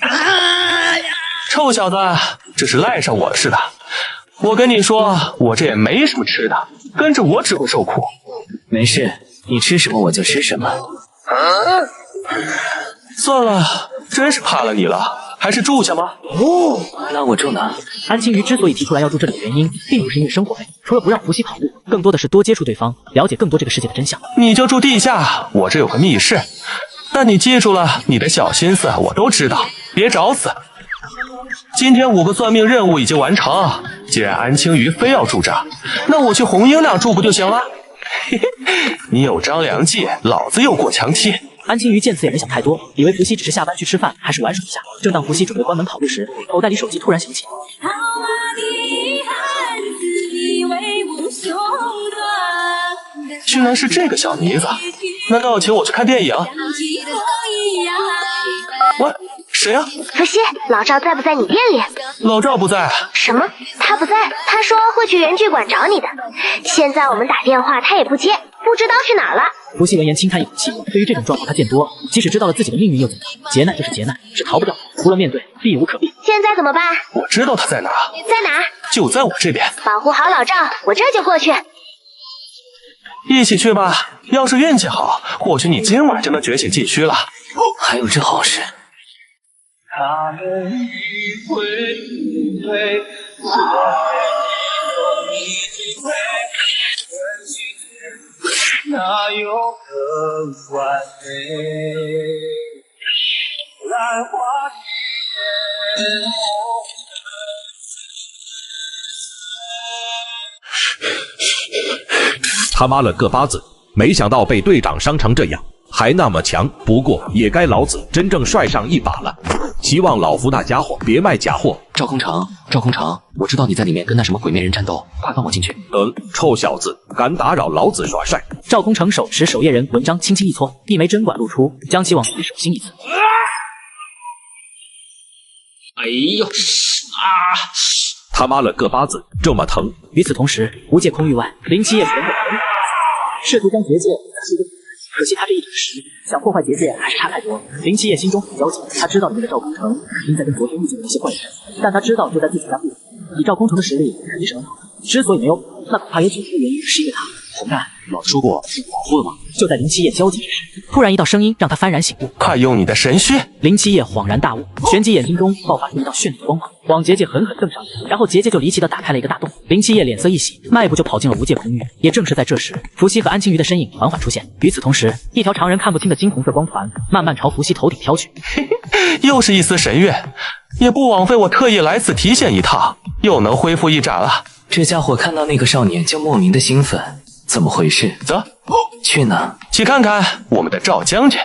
臭小子，这是赖上我似的。我跟你说，我这也没什么吃的，跟着我只会受苦。没事，你吃什么我就吃什么。算了，真是怕了你了，还是住下吧。哦，那我住哪？安青鱼之所以提出来要住这里的原因，并不是因为生活费，除了不让伏羲跑路，更多的是多接触对方，了解更多这个世界的真相。你就住地下，我这有个密室。但你记住了，你的小心思我都知道，别找死。今天5个算命任务已经完成，既然安青鱼非要住这，那我去红英那住不就行了？嘿嘿，你有张良计，老子有过墙梯。安青鱼见此也没想太多，以为伏羲只是下班去吃饭，还是玩耍一下。正当伏羲准备关门跑路时，口袋里手机突然响起。居然是这个小妮子，难道要请我去看电影？喂，谁呀？伏羲，老赵在不在你店里？老赵不在。什么？他不在？他说会去原剧馆找你的。现在我们打电话他也不接，不知道去哪儿了。伏羲闻言轻叹一口气，对于这种状况他见多，即使知道了自己的命运又怎样？劫难就是劫难，是逃不掉，除了面对，避无可避。现在怎么办？我知道他在哪。在哪？就在我这边。保护好老赵，我这就过去。一起去吧，要是运气好，或许你今晚就能觉醒禁区了。还有这好事？哪有更完美？兰花田。他妈了个巴子！没想到被队长伤成这样，还那么强。不过也该老子真正帅上一把了。希望老夫那家伙别卖假货。赵空城，赵空城，我知道你在里面跟那什么鬼面人战斗，快放我进去。臭小子，敢打扰老子耍帅！赵空城手持守夜人文章轻轻一搓，一枚针管露出，将其往自己手心一刺。哎呦他妈了个巴子，这么疼！与此同时，无界空域外，林七夜全部试图将结界是一个，可惜他这一指实力，想破坏结界还是差太多。林七夜心中很焦急，他知道里面的赵空城肯定在跟昨天遇见的一些怪人，但他知道就在自己家附近，以赵空城的实力肯定是很好的。之所以没有，那恐怕有几个原因是因为他。红蛋，老子说过是保护了吗？就在林七夜焦急之时，突然一道声音让他幡然醒悟：快用你的神虚！林七夜恍然大悟，旋即眼睛中爆发出一道绚丽的光芒，往结界狠狠瞪上，然后结界就离奇的打开了一个大洞。林七夜脸色一喜，迈步就跑进了无界空域。也正是在这时，伏羲和安青鱼的身影缓缓出现。与此同时，一条常人看不清的金红色光团慢慢朝伏羲头顶飘去。又是一丝神月，也不枉费我特意来此提现一趟，又能恢复一斩了。这家伙看到那个少年就莫名的兴奋，怎么回事？走，去哪？去看看我们的赵将军。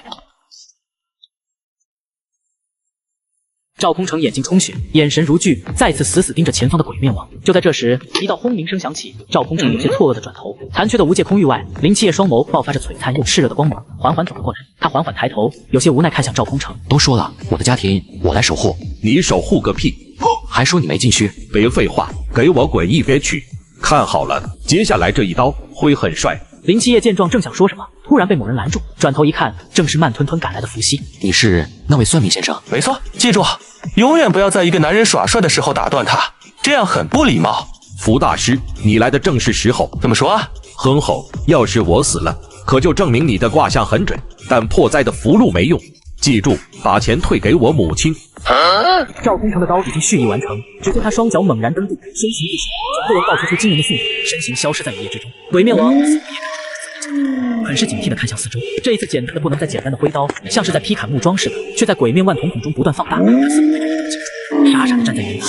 赵空城眼睛充血，眼神如炬，再次死死盯着前方的鬼面王。就在这时，一道轰鸣声响起，赵空城有些错愕的转头，残缺的无界空域外，林七夜双眸爆发着璀璨又炽热的光芒，缓缓走了过来。他缓缓抬头，有些无奈看向赵空城。都说了，我的家庭我来守护，你守护个屁！还说你没禁区？别废话，给我滚一边去！看好了，接下来这一刀会很帅。林七夜见状正想说什么，突然被某人拦住，转头一看，正是慢吞吞赶来的伏羲。你是那位算命先生？没错，记住，永远不要在一个男人耍帅的时候打断他，这样很不礼貌。伏大师，你来的正是时候。怎么说啊？哼吼，要是我死了，可就证明你的卦象很准，但破灾的符箓没用。记住，把钱退给我母亲。赵空城的刀已经蓄意完成，只见他双脚猛然蹬地，身形一闪，整个人爆发出惊人的速度，身形消失在雨夜之中。鬼面王很是警惕地看向四周，这一次简单的不能再简单的挥刀，像是在劈砍木桩似的，却在鬼面万瞳孔中不断放大。他似乎被这种惊住，傻傻地站在原地，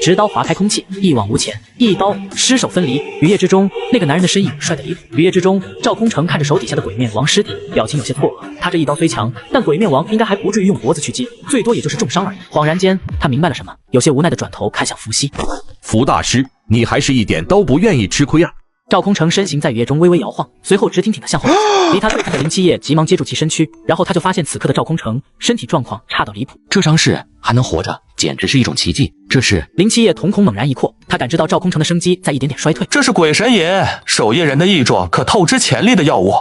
直刀划开空气，一往无前，一刀尸首分离。雨夜之中，那个男人的身影帅得离谱。雨夜之中，赵空城看着手底下的鬼面王尸体，表情有些错愕。他这一刀虽强，但鬼面王应该还不至于用脖子去接，最多也就是重伤而已。恍然间，他明白了什么，有些无奈地转头看向伏羲。伏大师，你还是一点都不愿意吃亏啊！赵空城身形在雨夜中微微摇晃，随后直挺挺地向后走。离他最近的林七夜急忙接住其身躯，然后他就发现此刻的赵空城身体状况差到离谱，这伤势还能活着，简直是一种奇迹。这是林七夜瞳孔猛然一扩，他感知到赵空城的生机在一点点衰退。这是鬼神眼，守夜人的一种可透支潜力的药物，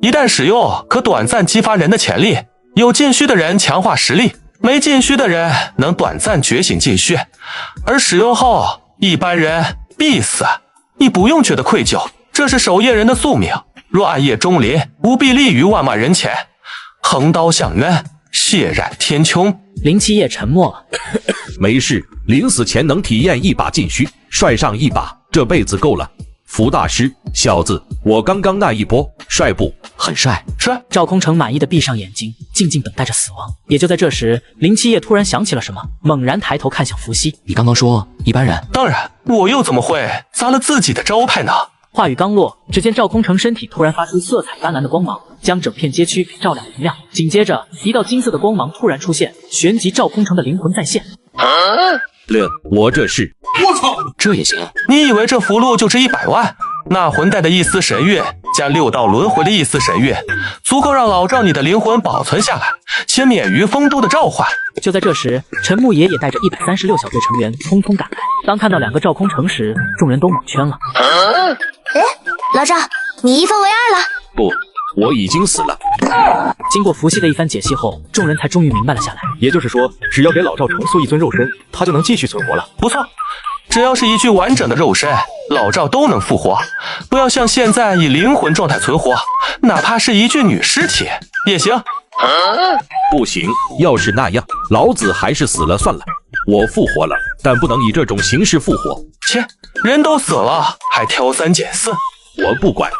一旦使用，可短暂激发人的潜力。有禁虚的人强化实力，没禁虚的人能短暂觉醒禁虚，而使用后，一般人必死。你不用觉得愧疚，这是守夜人的宿命。若暗夜钟临，不必立于万万人前，横刀向冤，血染天穹。林七夜沉默了。没事，临死前能体验一把劲虚，帅上一把，这辈子够了。福大师，小子，我刚刚那一波帅不？很帅。帅。赵空城满意的闭上眼睛，静静等待着死亡。也就在这时，林七夜突然想起了什么，猛然抬头看向伏羲。你刚刚说一般人？当然，我又怎么会砸了自己的招牌呢？话语刚落，只见赵空城身体突然发出色彩斑斓的光芒，将整片街区给照亮明亮。紧接着，一道金色的光芒突然出现，旋即赵空城的灵魂再现。我这是……我操，这也行？你以为这符箓就值100万？那魂带的一丝神月加6道轮回的一丝神月，足够让老赵你的灵魂保存下来，且免于丰都的召唤。就在这时，陈牧野也带着136小队成员匆匆赶来。当看到2个赵空城时，众人都蒙圈了。老赵，你1分为2了。不，我已经死了。经过伏羲的一番解析后，众人才终于明白了下来。也就是说，只要给老赵重塑一尊肉身，他就能继续存活了。不错，只要是一具完整的肉身，老赵都能复活。不要像现在以灵魂状态存活，哪怕是一具女尸体也行。不行，要是那样，老子还是死了算了。我复活了，但不能以这种形式复活。切，人都死了，还挑3拣4。我不管。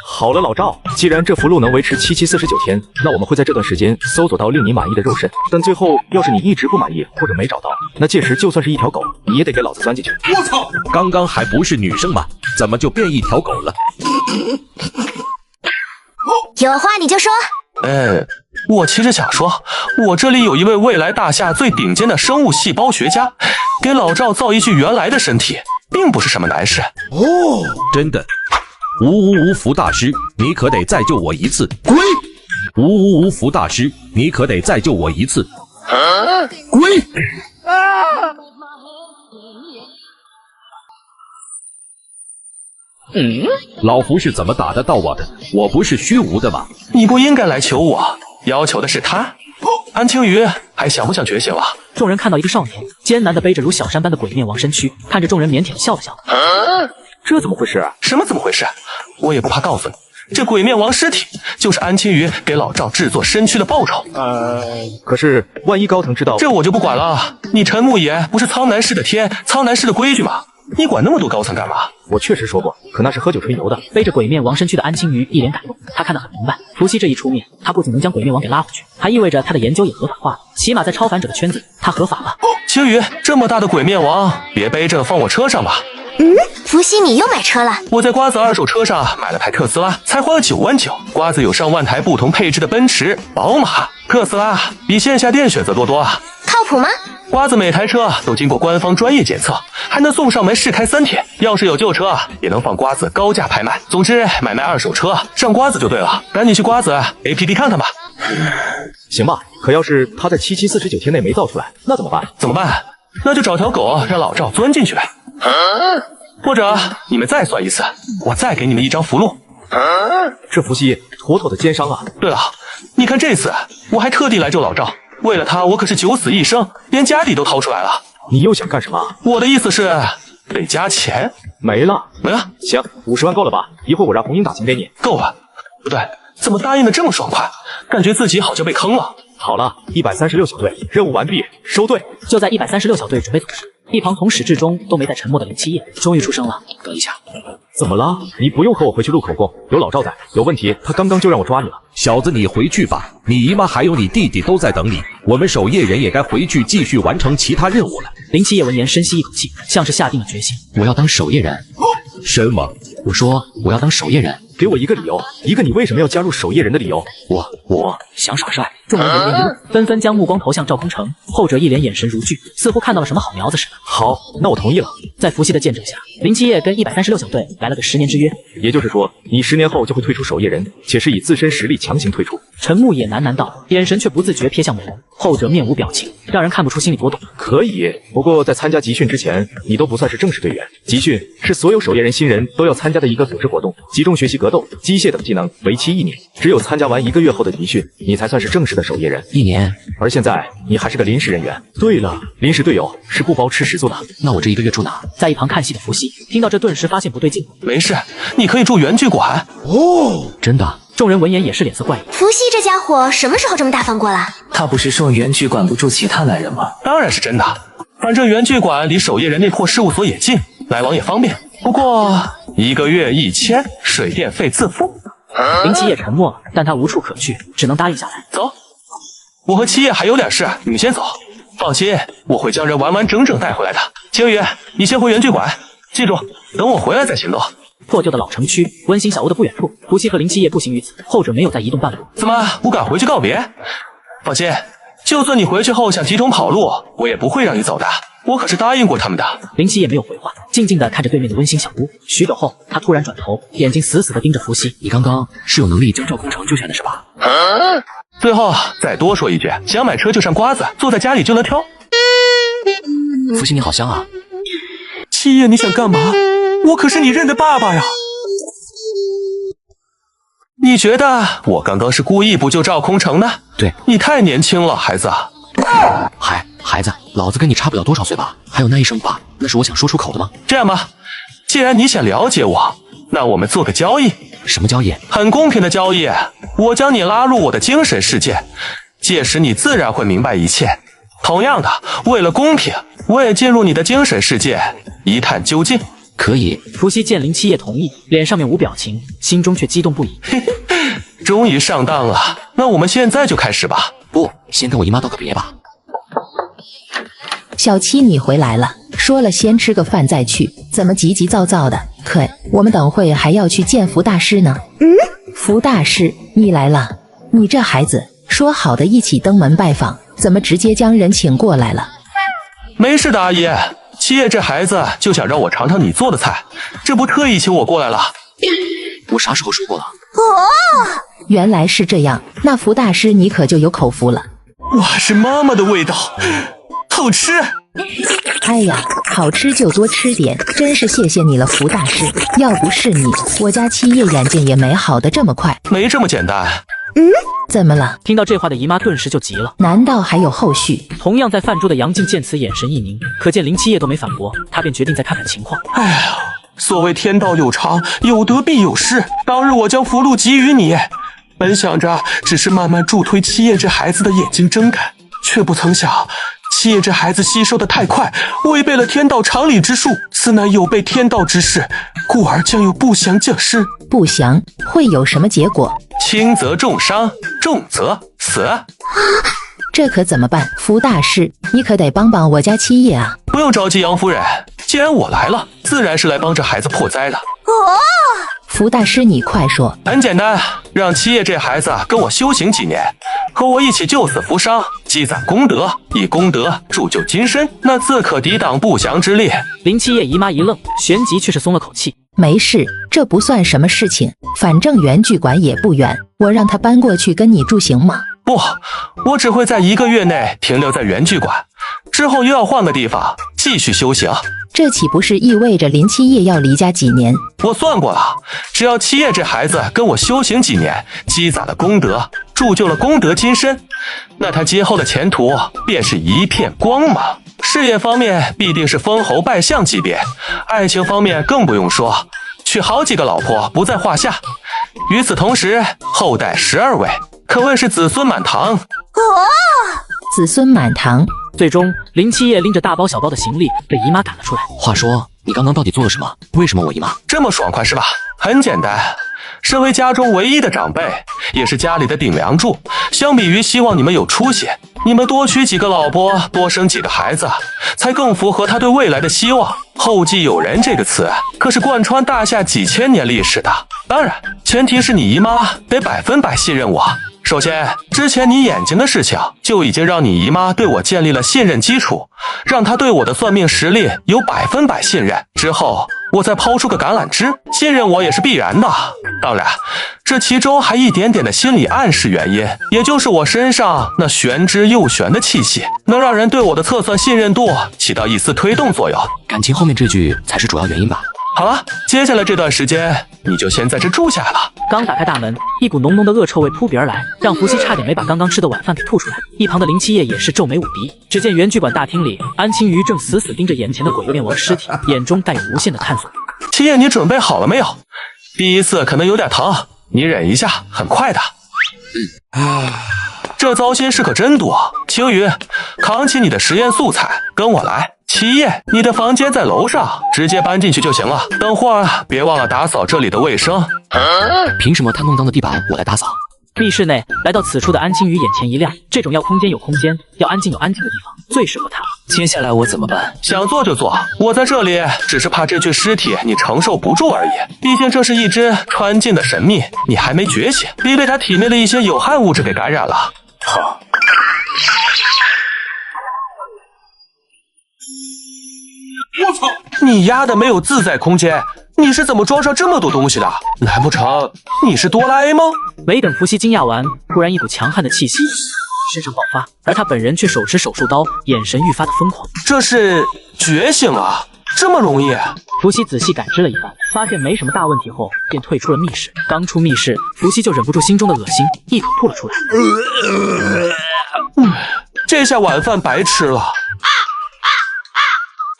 好了，老赵，既然这符箓能维持7749天，那我们会在这段时间搜索到令你满意的肉身。但最后要是你一直不满意或者没找到，那届时就算是一条狗，你也得给老子钻进去。我操！刚刚还不是女生吗？怎么就变一条狗了？有话你就说。我其实想说，我这里有一位未来大夏最顶尖的生物细胞学家，给老赵造一具原来的身体，并不是什么难事。哦，真的。无福大师，你可得再救我一次！滚！无福大师，你可得再救我一次！滚！老福是怎么打得到我的？我不是虚无的吗？你不应该来求我，要求的是他。安青鱼还想不想觉醒了？众人看到一个少年艰难地背着如小山般的鬼面王身躯，看着众人腼腆地笑了笑。这怎么回事啊？什么怎么回事？我也不怕告诉你，这鬼面王尸体就是安青鱼给老赵制作身躯的报酬。可是万一高层知道，这我就不管了。你陈牧野不是苍南市的天，苍南市的规矩吗？你管那么多高层干嘛？我确实说过，可那是喝酒吹牛的。背着鬼面王身躯的安青鱼一脸感动，他看得很明白，伏羲这一出面，他不仅能将鬼面王给拉回去，还意味着他的研究也合法化了，起码在超凡者的圈子，他合法了。青鱼，这么大的鬼面王，别背着放我车上吧。伏羲，你又买车了？我在瓜子二手车上买了台特斯拉，才花了9万9。瓜子有上万台不同配置的奔驰、宝马、特斯拉，比线下店选择多啊。靠谱吗？瓜子每台车都经过官方专业检测，还能送上门试开3天。要是有旧车，也能放瓜子高价拍卖。总之，买卖二手车上瓜子就对了。赶紧去瓜子 APP 看看吧。行吧，可要是他在7749天内没造出来，那怎么办？怎么办？那就找条狗让老赵钻进去呗。或者你们再算一次，我再给你们一张符箓。这伏羲妥妥的奸商啊！对了，你看这次我还特地来救老赵，为了他我可是9死1生，连家底都掏出来了。你又想干什么？我的意思是得加钱。没了。行，50万够了吧？一会儿我让红英打钱给你。够了。不对，怎么答应的这么爽快？感觉自己好像被坑了。好了，136小队任务完毕，收队。就在136小队准备走时，一旁从始至终都没在沉默的林七夜终于出声了。等一下，怎么了？你不用和我回去录口供，有老赵在，有问题他刚刚就让我抓你了。小子，你回去吧，你姨妈还有你弟弟都在等你，我们守夜人也该回去继续完成其他任务了。林七夜闻言深吸一口气，像是下定了决心。我要当守夜人。什么？我说我要当守夜人。给我一个理由，一个你为什么要加入守夜人的理由。我想耍帅。众人连连一愣，纷纷将目光投向赵空城，后者一脸眼神如炬，似乎看到了什么好苗子似的。好，那我同意了。在伏羲的见证下，林七夜跟136小队来了个10年之约。也就是说，你10年后就会退出守夜人，且是以自身实力强行退出。陈牧也喃喃道，眼神却不自觉瞥向某人，后者面无表情，让人看不出心里多懂。可以，不过在参加集训之前，你都不算是正式队员。集训是所有守夜人新人都要参加的一个组织活动，集中学习格斗、机械等技能，为期1年。只有参加完1个月后的集训，你才算是正式的守夜人。1年。而现在你还是个临时人员。对了，临时队友是不包吃食宿的。那我这1个月住哪？在一旁看戏的伏羲听到这顿时发现不对劲。没事，你可以住原剧馆。真的？众人闻言也是脸色怪异。伏羲这家伙什么时候这么大方过了？他不是说原剧管不住其他男人吗？当然是真的，反正原剧馆离守夜人那破事务所也近，来往也方便。不过1个月1000，水电费自付。林七夜沉默了，但他无处可去，只能答应下来。走，我和七夜还有点事，你们先走。放心，我会将人完完整整带回来的。青雨，你先回原剧馆，记住，等我回来再行动。破旧的老城区，温馨小屋的不远处，伏羲和林七夜步行于此，后者没有再移动半步。怎么不敢回去告别？放心，就算你回去后想急中跑路，我也不会让你走的。我可是答应过他们的。林七夜没有回话，静静地看着对面的温馨小屋。许久后，他突然转头，眼睛死死地盯着伏羲。你刚刚是有能力将赵空城救下的是吧？最后再多说一句，想买车就上瓜子，坐在家里就能挑。伏羲你好香啊！七夜你想干嘛？我可是你认的爸爸呀！你觉得我刚刚是故意不救赵空城呢？对，你太年轻了，孩子。孩子，老子跟你差不了多少岁吧？还有那一声爸，那是我想说出口的吗？这样吧，既然你想了解我，那我们做个交易。什么交易？很公平的交易。我将你拉入我的精神世界，届时你自然会明白一切。同样的，为了公平，我也进入你的精神世界，一探究竟。可以。伏羲见林七夜同意，脸上面无表情，心中却激动不已。终于上当了，那我们现在就开始吧。不，先跟我姨妈道个别吧。小七，你回来了，说了先吃个饭再去，怎么急急躁躁的？可我们等会还要去见福大师呢。福大师，你来了。你这孩子，说好的一起登门拜访，怎么直接将人请过来了？没事的，阿姨。七夜这孩子就想让我尝尝你做的菜，这不特意请我过来了。我啥时候说过了？原来是这样，那福大师你可就有口福了。哇，是妈妈的味道，好吃。哎呀，好吃就多吃点，真是谢谢你了，福大师。要不是你，我家七夜眼睛也没好得这么快。没这么简单。怎么了？听到这话的姨妈顿时就急了。难道还有后续？同样在饭桌的杨静见此眼神一凝，可见林七夜都没反驳，他便决定再看看情况。哎呀，所谓天道有常，有得必有失。当日我将符箓给予你，本想着只是慢慢助推七夜这孩子的眼睛睁开，却不曾想七夜这孩子吸收的太快，违背了天道常理之术，此乃有悖天道之事，故而将有不祥降世。不祥会有什么结果？轻则重伤，重则死。这可怎么办？福大师，你可得帮帮我家七夜啊！不用着急，杨夫人，既然我来了，自然是来帮这孩子破灾的。福大师，你快说。很简单，让七夜这孩子跟我修行几年，和我一起救死扶伤，积攒功德，以功德铸就今生，那自可抵挡不祥之力。林七夜姨妈一愣，旋即却是松了口气。没事，这不算什么事情，反正原剧馆也不远，我让他搬过去跟你住行吗？不，我只会在1个月内停留在原剧馆，之后又要换个地方继续修行。这岂不是意味着林七夜要离家几年？我算过了，只要七夜这孩子跟我修行几年，积攒了功德，铸就了功德金身，那他今后的前途便是一片光芒。事业方面必定是封侯拜相级别，爱情方面更不用说，娶好几个老婆不在话下。与此同时，后代12位，可谓是子孙满堂。子孙满堂。最终，林七夜拎着大包小包的行李被姨妈赶了出来。话说，你刚刚到底做了什么？为什么我姨妈这么爽快是吧？很简单，身为家中唯一的长辈，也是家里的顶梁柱，相比于希望你们有出息，你们多娶几个老婆，多生几个孩子，才更符合他对未来的希望。后继有人这个词可是贯穿大夏几千年历史的，当然前提是你姨妈得100%信任我。首先，之前你眼睛的事情就已经让你姨妈对我建立了信任基础，让她对我的算命实力有100%信任。之后，我再抛出个橄榄枝，信任我也是必然的。当然，这其中还一点点的心理暗示原因，也就是我身上那玄之又玄的气息，能让人对我的测算信任度起到一丝推动作用。感情后面这句才是主要原因吧？好了，接下来这段时间你就先在这住下来了。刚打开大门，一股浓浓的恶臭味扑鼻而来，让伏羲差点没把刚刚吃的晚饭给吐出来。一旁的林七夜也是皱眉捂鼻。只见原剧馆大厅里，安青鱼正死死盯着眼前的鬼面王尸体，眼中带有无限的探索。七夜，你准备好了没有？第一次可能有点疼，你忍一下，很快的。这糟心事可真多。青云，扛起你的实验素材，跟我来。七叶，你的房间在楼上，直接搬进去就行了。等会儿别忘了打扫这里的卫生。凭什么他弄脏的地板我来打扫？密室内，来到此处的安青鱼眼前一亮，这种要空间有空间，要安静有安静的地方，最适合他了。接下来我怎么办？想做就做，我在这里只是怕这具尸体你承受不住而已。毕竟这是一只穿禁的神秘，你还没觉醒，别被它体内的一些有害物质给感染了。好。我操！你丫的没有自在空间，你是怎么装上这么多东西的？难不成你是哆啦 A 梦？没等伏羲惊讶完，突然一股强悍的气息身上爆发，而他本人却手持手术刀，眼神愈发的疯狂。这是觉醒啊？这么容易？伏羲仔细感知了一番，发现没什么大问题后，便退出了密室。刚出密室，伏羲就忍不住心中的恶心，一口吐了出来。这下晚饭白吃了。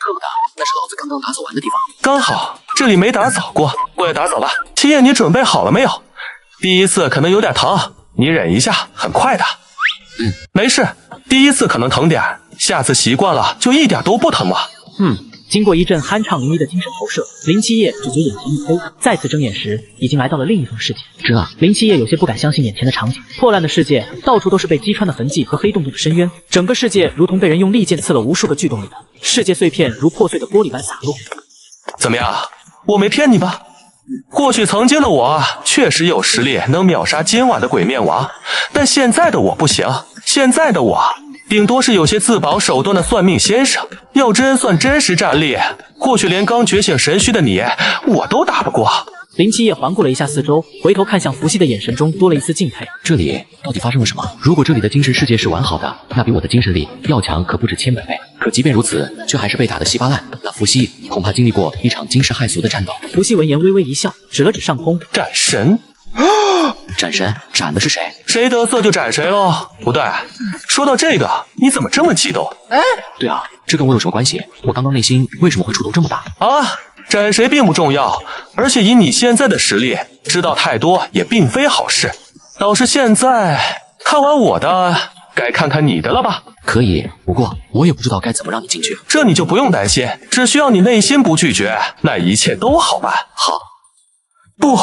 特么的，那是老子刚刚打扫完的地方。刚好这里没打扫过，过来打扫吧。七叶，你准备好了没有？第一次可能有点疼，你忍一下，很快的。没事，第一次可能疼点，下次习惯了就一点都不疼了。经过一阵酣畅淋漓的精神投射，林七夜只觉眼前一黑，再次睁眼时，已经来到了另一方世界。林七夜有些不敢相信眼前的场景，破烂的世界，到处都是被击穿的痕迹和黑洞洞的深渊，整个世界如同被人用利剑刺了无数个巨洞里的世界碎片，如破碎的玻璃般洒落。怎么样？我没骗你吧？或许曾经的我确实有实力能秒杀今晚的鬼面王，但现在的我不行。现在的我顶多是有些自保手段的算命先生，要真算真实战力，或许连刚觉醒神虚的你我都打不过。林七夜环顾了一下四周，回头看向伏羲的眼神中多了一丝敬佩。这里到底发生了什么？如果这里的精神世界是完好的，那比我的精神力要强可不止千百倍。可即便如此，却还是被打得稀巴烂。那伏羲恐怕经历过一场惊世骇俗的战斗。伏羲闻言微微一笑，指了指上空，斩神。斩神？斩的是谁？谁得瑟就斩谁咯。不对，说到这个，你怎么这么激动？对啊，这跟我有什么关系？我刚刚内心为什么会触动这么大？斩谁并不重要，而且以你现在的实力，知道太多也并非好事。倒是现在看完我的，该看看你的了吧？可以，不过我也不知道该怎么让你进去。这你就不用担心，只需要你内心不拒绝，那一切都好办。好。不，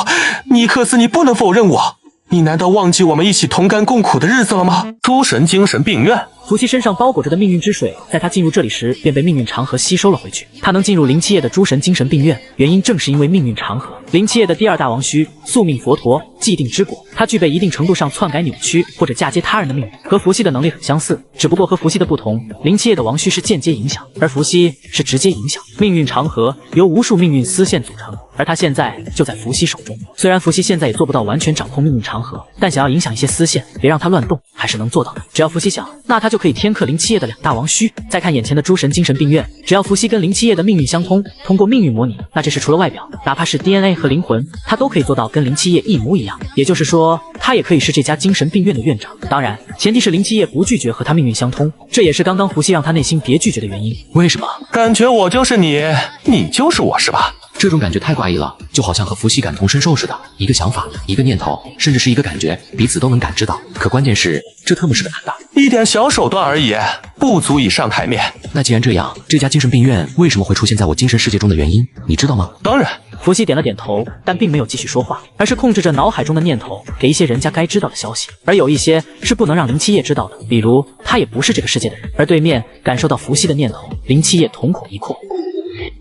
尼克斯，你不能否认我。你难道忘记我们一起同甘共苦的日子了吗？诸神精神病院。伏羲身上包裹着的命运之水，在他进入这里时便被命运长河吸收了回去。他能进入林七夜的诸神精神病院，原因正是因为命运长河。林七夜的第二大王须宿命佛陀既定之果，他具备一定程度上篡改扭曲或者嫁接他人的命运，和伏羲的能力很相似，只不过和伏羲的不同，林七夜的王须是间接影响，而伏羲是直接影响。命运长河由无数命运丝线组成，而他现在就在伏羲手中。虽然伏羲现在也做不到完全掌控命运长河，但想要影响一些丝线，别让它乱动，还是能做到的。只要伏羲想，那他就可以天克林七夜的两大王须。再看眼前的诸神精神病院，只要伏羲跟林七夜的命运相通，通过命运模拟，那这时除了外表，哪怕是 DNA 和灵魂，他都可以做到跟林七夜一模一样。也就是说，他也可以是这家精神病院的院长。当然，前提是林七夜不拒绝和他命运相通，这也是刚刚伏羲让他内心别拒绝的原因。为什么？感觉我就是你，你就是我，是吧？这种感觉太怪异了，就好像和伏羲感同身受似的，一个想法，一个念头，甚至是一个感觉，彼此都能感知到。可关键是，这特么是个男的，一点小手段而已，不足以上台面。那既然这样，这家精神病院为什么会出现在我精神世界中的原因，你知道吗？当然。伏羲点了点头，但并没有继续说话，而是控制着脑海中的念头，给一些人家该知道的消息，而有一些是不能让林七夜知道的，比如他也不是这个世界的人。而对面感受到伏羲的念头，林七夜瞳孔一扩。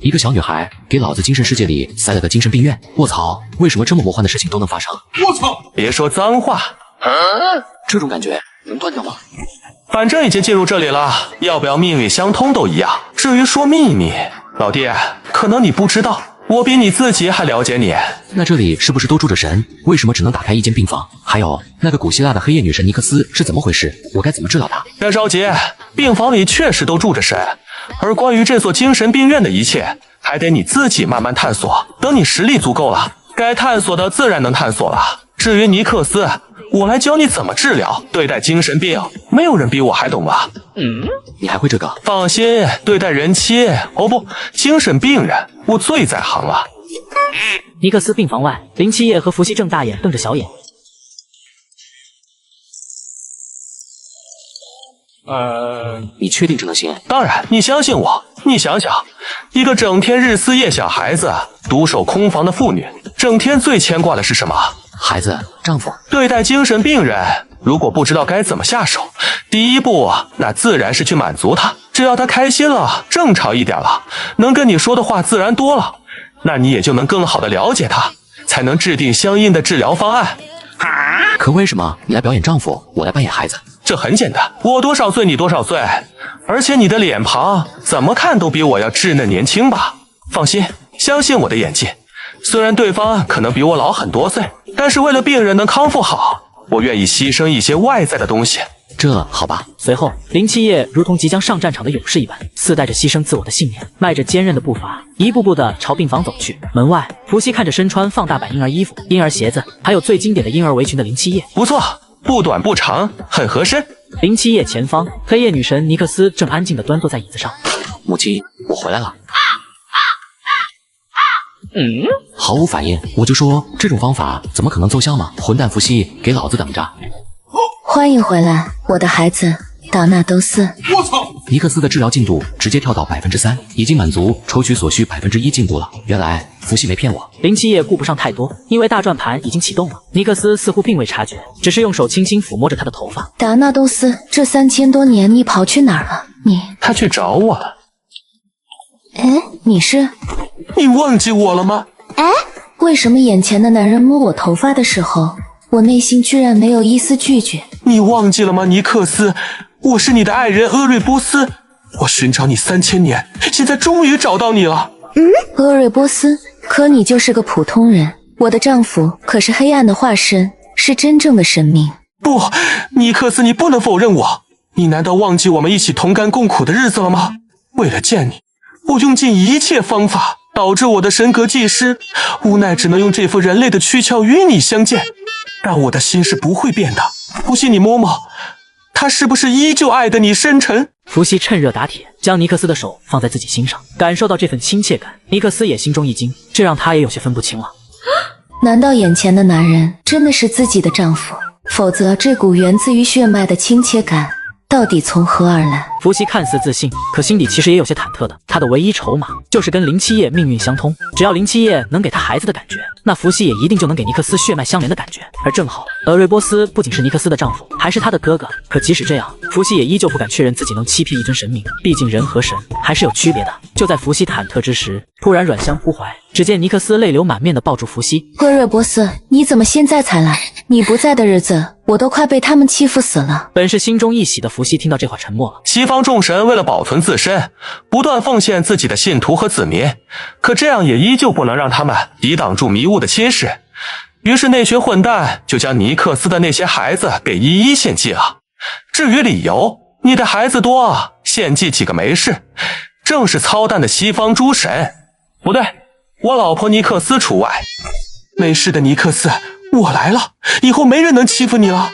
一个小女孩给老子精神世界里塞了个精神病院，卧槽，为什么这么魔幻的事情都能发生？我操！别说脏话，这种感觉能断掉吗？反正已经进入这里了，要不要命运相通都一样。至于说秘密，老弟，可能你不知道，我比你自己还了解你。那这里是不是都住着神？为什么只能打开一间病房？还有那个古希腊的黑夜女神尼克斯是怎么回事？我该怎么治疗她？别着急，病房里确实都住着神，而关于这所精神病院的一切，还得你自己慢慢探索。等你实力足够了，该探索的自然能探索了。至于尼克斯，我来教你怎么治疗对待精神病，没有人比我还懂啊。你还会这个？放心，对待人妻，哦不，精神病人，我最在行了。尼克斯病房外，林七夜和伏羲正大眼瞪着小眼。你确定这能行？当然，你相信我。你想想，一个整天日思夜想孩子、独守空房的妇女，整天最牵挂的是什么？孩子、丈夫。对待精神病人，如果不知道该怎么下手，第一步那自然是去满足他。只要他开心了，正常一点了，能跟你说的话自然多了，那你也就能更好的了解他，才能制定相应的治疗方案。可为什么你来表演丈夫，我来扮演孩子？这很简单，我多少岁你多少岁，而且你的脸庞怎么看都比我要稚嫩年轻吧。放心，相信我的演技，虽然对方可能比我老很多岁，但是为了病人能康复好，我愿意牺牲一些外在的东西。这好吧。随后，林七夜如同即将上战场的勇士一般，自带着牺牲自我的信念，迈着坚韧的步伐，一步步的朝病房走去。门外，伏羲看着身穿放大版婴儿衣服、婴儿鞋子，还有最经典的婴儿围裙的林七夜，不错，不短不长，很合身。林七夜前方，黑夜女神尼克斯正安静地端坐在椅子上。母亲，我回来了。毫无反应，我就说这种方法怎么可能奏效吗？混蛋伏羲，给老子等着！欢迎回来，我的孩子达纳多斯。我操！尼克斯的治疗进度直接跳到3%，已经满足抽取所需1%进度了。原来伏羲没骗我。林七夜顾不上太多，因为大转盘已经启动了。尼克斯似乎并未察觉，只是用手轻轻抚摸着他的头发。达纳多斯，这3000多年你跑去哪儿了？他去找我了。你是？你忘记我了吗？为什么眼前的男人摸我头发的时候，我内心居然没有一丝拒绝？你忘记了吗，尼克斯？我是你的爱人厄瑞波斯，我寻找你3000年，现在终于找到你了。厄瑞波斯，可你就是个普通人，我的丈夫可是黑暗的化身，是真正的神明。不，尼克斯，你不能否认我。你难道忘记我们一起同甘共苦的日子了吗？为了见你，我用尽一切方法，导致我的神格祭师无奈只能用这副人类的躯壳与你相见。但我的心是不会变的，不信你摸摸，他是不是依旧爱得你深沉？伏羲趁热打铁，将尼克斯的手放在自己心上，感受到这份亲切感，尼克斯也心中一惊，这让他也有些分不清了。难道眼前的男人真的是自己的丈夫？否则这股源自于血脉的亲切感到底从何而来？伏羲看似自信，可心里其实也有些忐忑的。他的唯一筹码就是跟林七夜命运相通，只要林七夜能给他孩子的感觉，那伏羲也一定就能给尼克斯血脉相连的感觉。而正好，厄瑞波斯不仅是尼克斯的丈夫，还是他的哥哥。可即使这样，伏羲也依旧不敢确认自己能欺骗一尊神明，毕竟人和神还是有区别的。就在伏羲忐忑之时，突然软香扑怀，只见尼克斯泪流满面地抱住伏羲。厄瑞波斯，你怎么现在才来？你不在的日子，我都快被他们欺负死了。本是心中一喜的伏羲听到这话沉默了。西方众神为了保存自身，不断奉献自己的信徒和子民，可这样也依旧不能让他们抵挡住迷雾的侵蚀。于是那群混蛋就将尼克斯的那些孩子给一一献祭了。至于理由，你的孩子多，献祭几个没事，正是操蛋的西方诸神。不对，我老婆尼克斯除外。没事的，尼克斯，我来了，以后没人能欺负你了。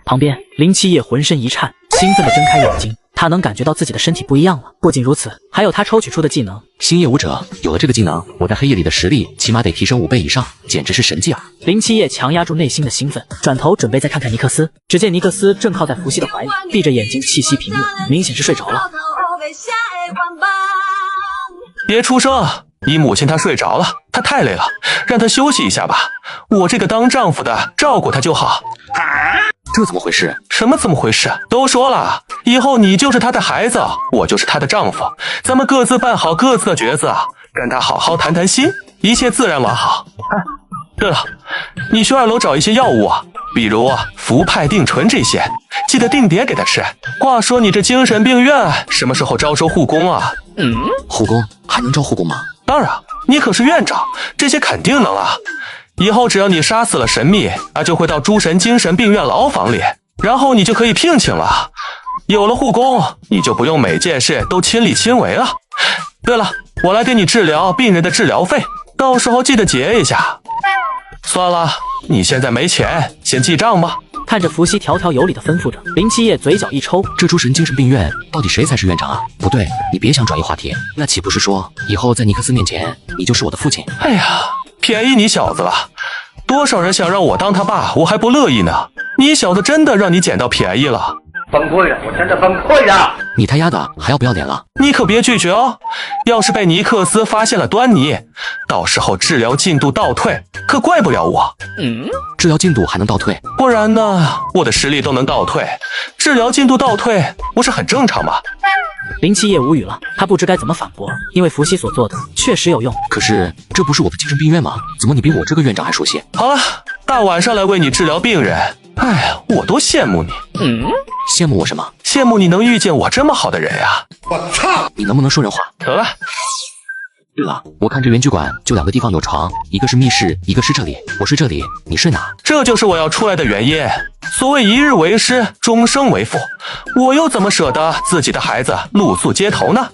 旁边林七夜浑身一颤，兴奋地睁开眼睛，他能感觉到自己的身体不一样了。不仅如此，还有他抽取出的技能星夜舞者。有了这个技能，我在黑夜里的实力起码得提升5倍以上，简直是神技啊！林七夜强压住内心的兴奋，转头准备再看看尼克斯。只见尼克斯正靠在伏羲的怀里，闭着眼睛气息平稳，明显是睡着了。别出声，你母亲她睡着了，她太累了，让她休息一下吧。我这个当丈夫的照顾她就好。这怎么回事？什么怎么回事？都说了，以后你就是她的孩子，我就是她的丈夫，咱们各自扮好各自的角色，跟她好好谈谈心，一切自然完好。对了，你去2楼找一些药物啊，比如氟派定醇这些，记得定点给她吃。话说你这精神病院什么时候招收护工啊？护工还能招护工吗？当然，你可是院长，这些肯定能啊。以后只要你杀死了神秘，就会到诸神精神病院牢房里，然后你就可以聘请了。有了护工，你就不用每件事都亲力亲为了。对了，我来给你治疗病人的治疗费，到时候记得结一下。算了，你现在没钱，先记账吧。看着伏羲条条有理的吩咐着，林七夜嘴角一抽，这诸神精神病院到底谁才是院长啊？不对，你别想转移话题，那岂不是说以后在尼克斯面前你就是我的父亲？哎呀，便宜你小子了。多少人想让我当他爸，我还不乐意呢。你小子真的让你捡到便宜了。崩溃了，我真的崩溃了！你他丫的还要不要脸了？你可别拒绝哦，要是被尼克斯发现了端倪，到时候治疗进度倒退，可怪不了我。治疗进度还能倒退？不然呢？我的实力都能倒退，治疗进度倒退不是很正常吗？林七夜无语了，他不知该怎么反驳，因为伏羲所做的确实有用。可是这不是我的精神病院吗？怎么你比我这个院长还熟悉？好了，大晚上来为你治疗病人，哎，我多羡慕你。羡慕我什么？羡慕你能遇见我这么好的人呀！我操！你能不能说人话？得了。对了，我看这园区馆就2个地方有床，一个是密室，一个是这里。我睡这里，你睡哪？这就是我要出来的原因。所谓一日为师，终生为父，我又怎么舍得自己的孩子露宿街头呢？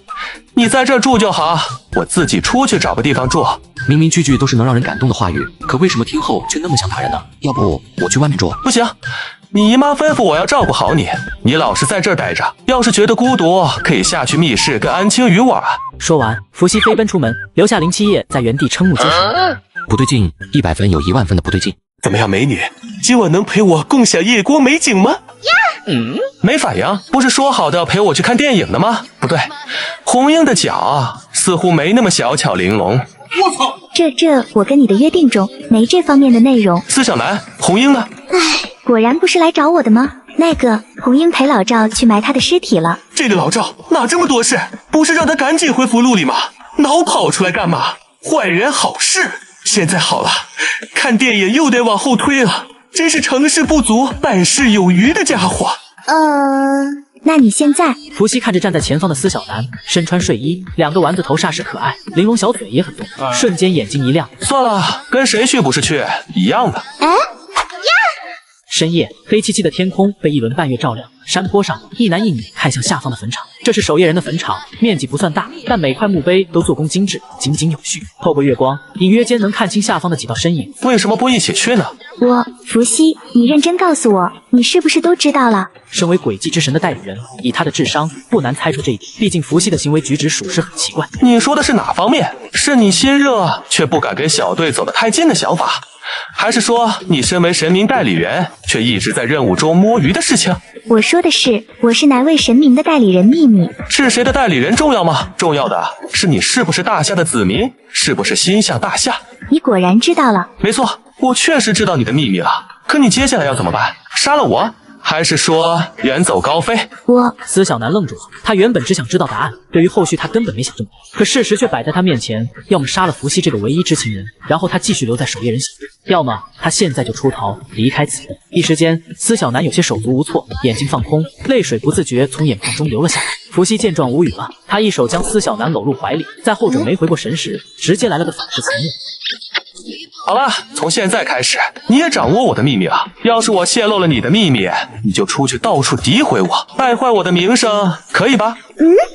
你在这住就好，我自己出去找个地方住。明明句句都是能让人感动的话语，可为什么听后却那么想打人呢？要不我去外面住？不行，你姨妈吩咐我要照顾好你，你老是在这儿待着。要是觉得孤独，可以下去密室跟安青鱼玩。说完，伏羲飞奔出门，留下林七夜在原地瞠目结舌。不对劲，100分有10000分的不对劲。怎么样，美女，今晚能陪我共享夜光美景吗？没反应，不是说好的陪我去看电影的吗？不对，红英的脚似乎没那么小巧玲珑。我操！这我跟你的约定中没这方面的内容。司小南，红英呢？唉，果然不是来找我的吗？那个红英陪老赵去埋他的尸体了。这个老赵哪这么多事？不是让他赶紧回福禄里吗？老跑出来干嘛？坏人好事。现在好了，看电影又得往后推了，真是成事不足败事有余的家伙。那你现在？伏羲看着站在前方的司小南，身穿睡衣，2个丸子头煞是可爱，玲珑小腿也很多，瞬间眼睛一亮。算了，跟谁去不是去，一样的。深夜，黑漆漆的天空被一轮半月照亮，山坡上一男一女看向下方的坟场。这是守夜人的坟场，面积不算大，但每块墓碑都做工精致，井井有序。透过月光，隐约间能看清下方的几道身影。为什么不一起去呢？伏羲，你认真告诉我，你是不是都知道了？身为诡计之神的代理人，以他的智商，不难猜出这一点。毕竟伏羲的行为举止属实很奇怪。你说的是哪方面？是你心热却不敢跟小队走得太近的想法？还是说你身为神明代理人，却一直在任务中摸鱼的事情？我说的是，我是哪位神明的代理人秘密。是谁的代理人重要吗？重要的是你是不是大夏的子民，是不是心向大夏。你果然知道了。没错，我确实知道你的秘密了。可你接下来要怎么办？杀了我？还是说远走高飞？司小南愣住了，他原本只想知道答案，对于后续他根本没想这么多。可事实却摆在他面前，要么杀了伏羲这个唯一知情人，然后他继续留在守夜人小队，要么他现在就出逃离开此地。一时间，司小南有些手足无措，眼睛放空，泪水不自觉从眼眶中流了下来。伏羲见状无语了，他一手将司小南搂入怀里，在后者没回过神时，直接来了个反式层面。好了，从现在开始，你也掌握我的秘密了。要是我泄露了你的秘密，你就出去到处诋毁我，败坏我的名声，可以吧？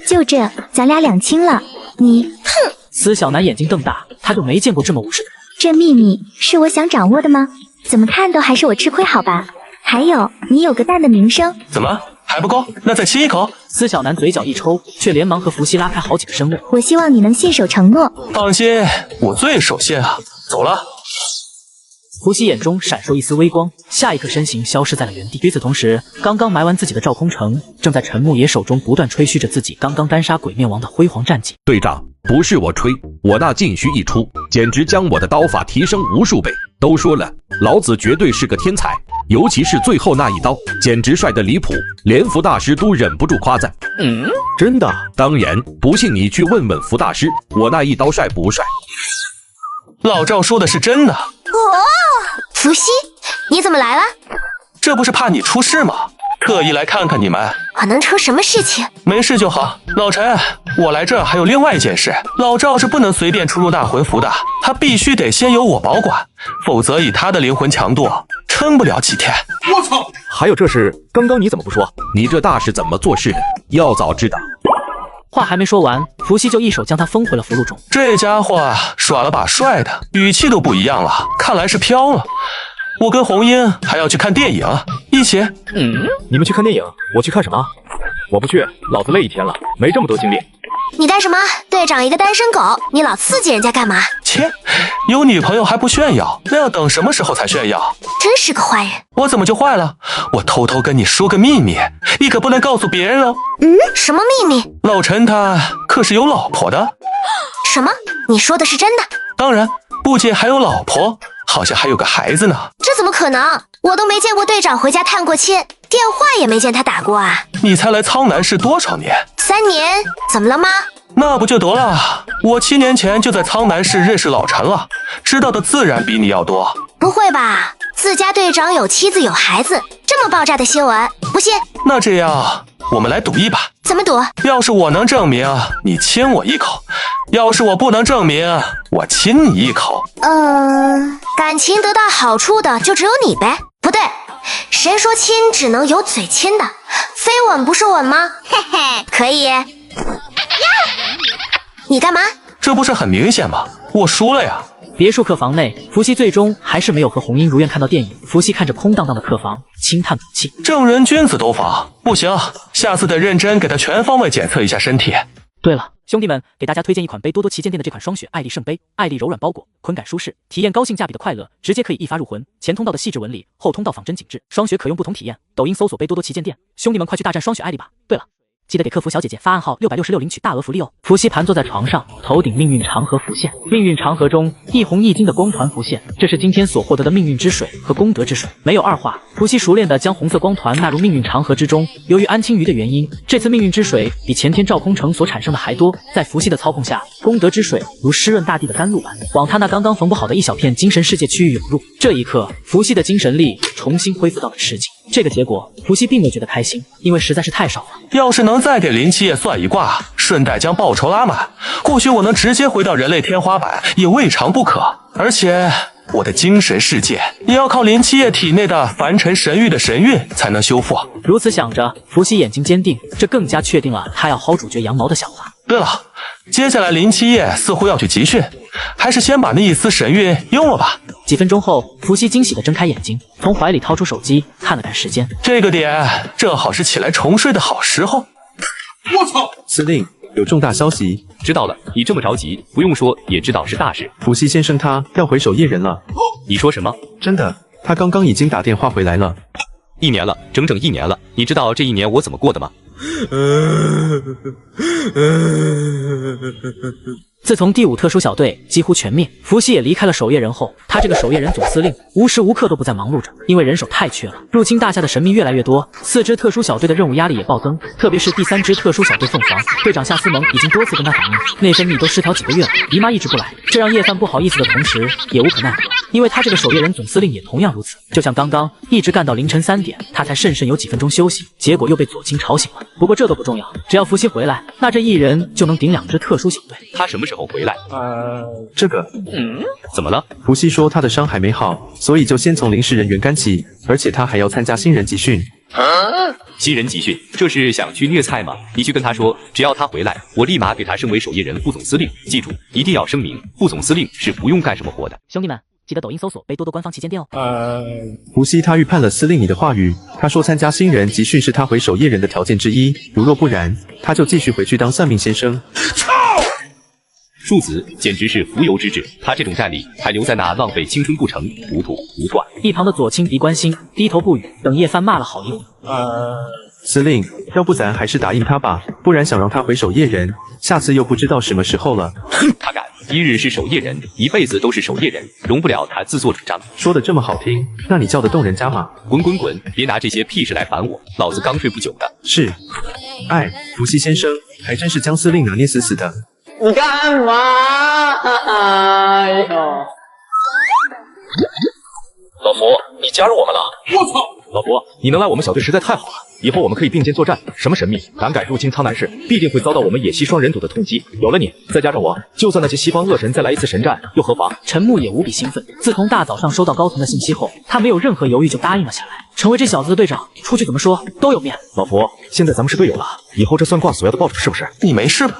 就这，咱俩两清了。你，哼！司小南眼睛瞪大，他就没见过这么无视的人。这秘密是我想掌握的吗？怎么看都还是我吃亏好吧。还有，你有个蛋的名声。怎么还不够？那再亲一口。司小南嘴角一抽，却连忙和伏羲拉开好几个身位。我希望你能信守承诺。放心，我最守信啊。走了。伏羲眼中闪烁一丝微光，下一刻身形消失在了原地。与此同时，刚刚埋完自己的赵空城，正在陈牧野手中不断吹嘘着自己刚刚单杀鬼面王的辉煌战绩。队长，不是我吹，我那禁虚一出，简直将我的刀法提升无数倍。都说了，老子绝对是个天才，尤其是最后那一刀，简直帅得离谱，连伏大师都忍不住夸赞。真的？当然，不信你去问问伏大师，我那一刀帅不帅？老赵说的是真的。伏羲，你怎么来了？这不是怕你出事吗？特意来看看你们。我能出什么事情？没事就好。老陈，我来这儿还有另外一件事，老赵是不能随便出入大魂符的，他必须得先由我保管，否则以他的灵魂强度，撑不了几天。我操！还有这事，刚刚你怎么不说？你这大是怎么做事的？要早知道。话还没说完，伏羲就一手将他封回了符箓中。这家伙耍了把帅的，语气都不一样了，看来是飘了。我跟红英还要去看电影，一起。你们去看电影，我去看什么？我不去，老子累一天了，没这么多精力。你干什么？队长一个单身狗，你老刺激人家干嘛？切，有女朋友还不炫耀，那要等什么时候才炫耀？真是个坏人。我怎么就坏了？我偷偷跟你说个秘密，你可不能告诉别人哦。什么秘密？老陈他可是有老婆的。什么？你说的是真的？当然，不仅还有老婆，好像还有个孩子呢。这怎么可能？我都没见过队长回家探过亲，电话也没见他打过啊。你才来苍南市多少年？3年，怎么了吗？那不就得了？我7年前就在苍南市认识老陈了，知道的自然比你要多。不会吧？自家队长有妻子有孩子，这么爆炸的新闻，不信？那这样，我们来赌一把。怎么赌？要是我能证明你亲我一口，要是我不能证明我亲你一口，感情得到好处的就只有你呗？不对，谁说亲只能有嘴亲的？非吻不是吻吗？嘿嘿，可以。呀，你干嘛？这不是很明显吗？我输了呀。别墅客房内，伏羲最终还是没有和红英如愿看到电影。伏羲看着空荡荡的客房，轻叹口气：正人君子都防，不行，下次得认真给他全方位检测一下身体。对了，兄弟们，给大家推荐一款杯多多旗舰店的这款双雪爱丽圣杯，爱丽柔软包裹，捆感舒适，体验高性价比的快乐，直接可以一发入魂。前通道的细致纹理，后通道仿真紧致，双雪可用不同体验。抖音搜索杯多多旗舰店，兄弟们快去大战双雪爱丽吧！对了，记得给客服小姐姐发暗号666领取大额福利哦。伏羲盘坐在床上，头顶命运长河浮现，命运长河中一红一金的光团浮现，这是今天所获得的命运之水和功德之水。没有二话，伏羲熟练地将红色光团纳入命运长河之中。由于安青鱼的原因，这次命运之水比前天赵空城所产生的还多。在伏羲的操控下，功德之水如湿润大地的甘露般，往他那刚刚缝不好的一小片精神世界区域涌入。这一刻，伏羲的精神力重新恢复到了吃紧。这个结果，伏羲并未觉得开心，因为实在是太少了。要是能再给林七夜算一卦，顺带将报酬拉满，或许我能直接回到人类天花板，也未尝不可。而且我的精神世界也要靠林七夜体内的凡尘神域的神韵才能修复。如此想着，伏羲眼睛坚定，这更加确定了他要薅主角羊毛的想法。对了，接下来林七夜似乎要去集训，还是先把那一丝神韵用了吧。几分钟后，伏羲惊喜地睁开眼睛，从怀里掏出手机看了看时间，这个点正好是起来重睡的好时候。我操！司令，有重大消息。知道了，你这么着急，不用说也知道是大事。伏羲先生他要回守夜人了。你说什么？真的，他刚刚已经打电话回来了。1年了，整整1年了。你知道这1年我怎么过的吗？自从第5特殊小队几乎全灭，伏羲也离开了守夜人后，他这个守夜人总司令无时无刻都不在忙碌着，因为人手太缺了，入侵大夏的神秘越来越多，4支特殊小队的任务压力也暴增，特别是第3支特殊小队凤凰队长夏思萌已经多次跟他反映，内分泌都失调几个月了，姨妈抑制不来，这让叶范不好意思的同时也无可奈何，因为他这个守夜人总司令也同样如此，就像刚刚一直干到凌晨3点，他才甚有几分钟休息，结果又被左青吵醒了。不过这都不重要，只要伏羲回来，那这一人就能顶2支特殊小队。他什么时候回来？这个，怎么了？伏羲说他的伤还没好，所以就先从临时人员干起，而且他还要参加新人集训。新人集训，这是想去虐菜吗？你去跟他说，只要他回来，我立马给他升为守夜人副总司令。记住，一定要声明，副总司令是不用干什么活的。兄弟们，记得抖音搜索杯多多官方旗舰店哦。伏羲他预判了司令你的话语，他说参加新人集训是他回守夜人的条件之一，如若不然，他就继续回去当算命先生。庶子简直是浮游之志，他这种战力还留在那浪费青春不成，糊涂糊涂啊！一旁的左青敌关心，低头不语，等叶帆骂了好一会儿。司令，要不咱还是答应他吧，不然想让他回守夜人，下次又不知道什么时候了。他敢，1日是守夜人，1辈子都是守夜人，容不了他自作主张。说的这么好听，那你叫得动人家吗？滚滚滚，别拿这些屁事来烦我，老子刚睡不久的。是，哎，伏羲先生还真是将司令拿捏死死的。你干嘛？哎呦！老佛，你加入我们了！我操！老佛，你能来我们小队实在太好了，以后我们可以并肩作战。什么神秘，胆敢入侵苍南市，必定会遭到我们野西双人组的痛击。有了你，再加上我，就算那些西方恶神再来一次神战，又何妨？陈木也无比兴奋。自从大早上收到高层的信息后，他没有任何犹豫就答应了下来，成为这小子的队长，出去怎么说都有面。老佛，现在咱们是队友了，以后这算卦所要的报酬是不是？你没事吧？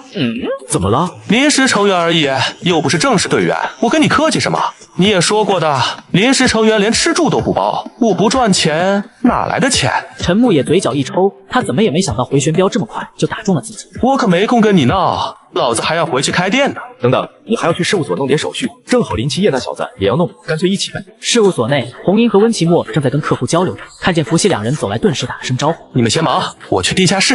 怎么了？临时成员而已，又不是正式队员，我跟你客气什么？你也说过的，临时成员连吃住都不包，我不赚钱，哪来的钱？陈木野嘴角一抽，他怎么也没想到回旋镖这么快就打中了自己。我可没空跟你闹，老子还要回去开店呢。等等，你还要去事务所弄点手续，正好林七夜那小子也要弄，干脆一起呗。事务所内，红英和温奇墨正在跟客户交流着，看见伏羲两人走来，顿时打了声招呼：“你们先忙，我去地下室。”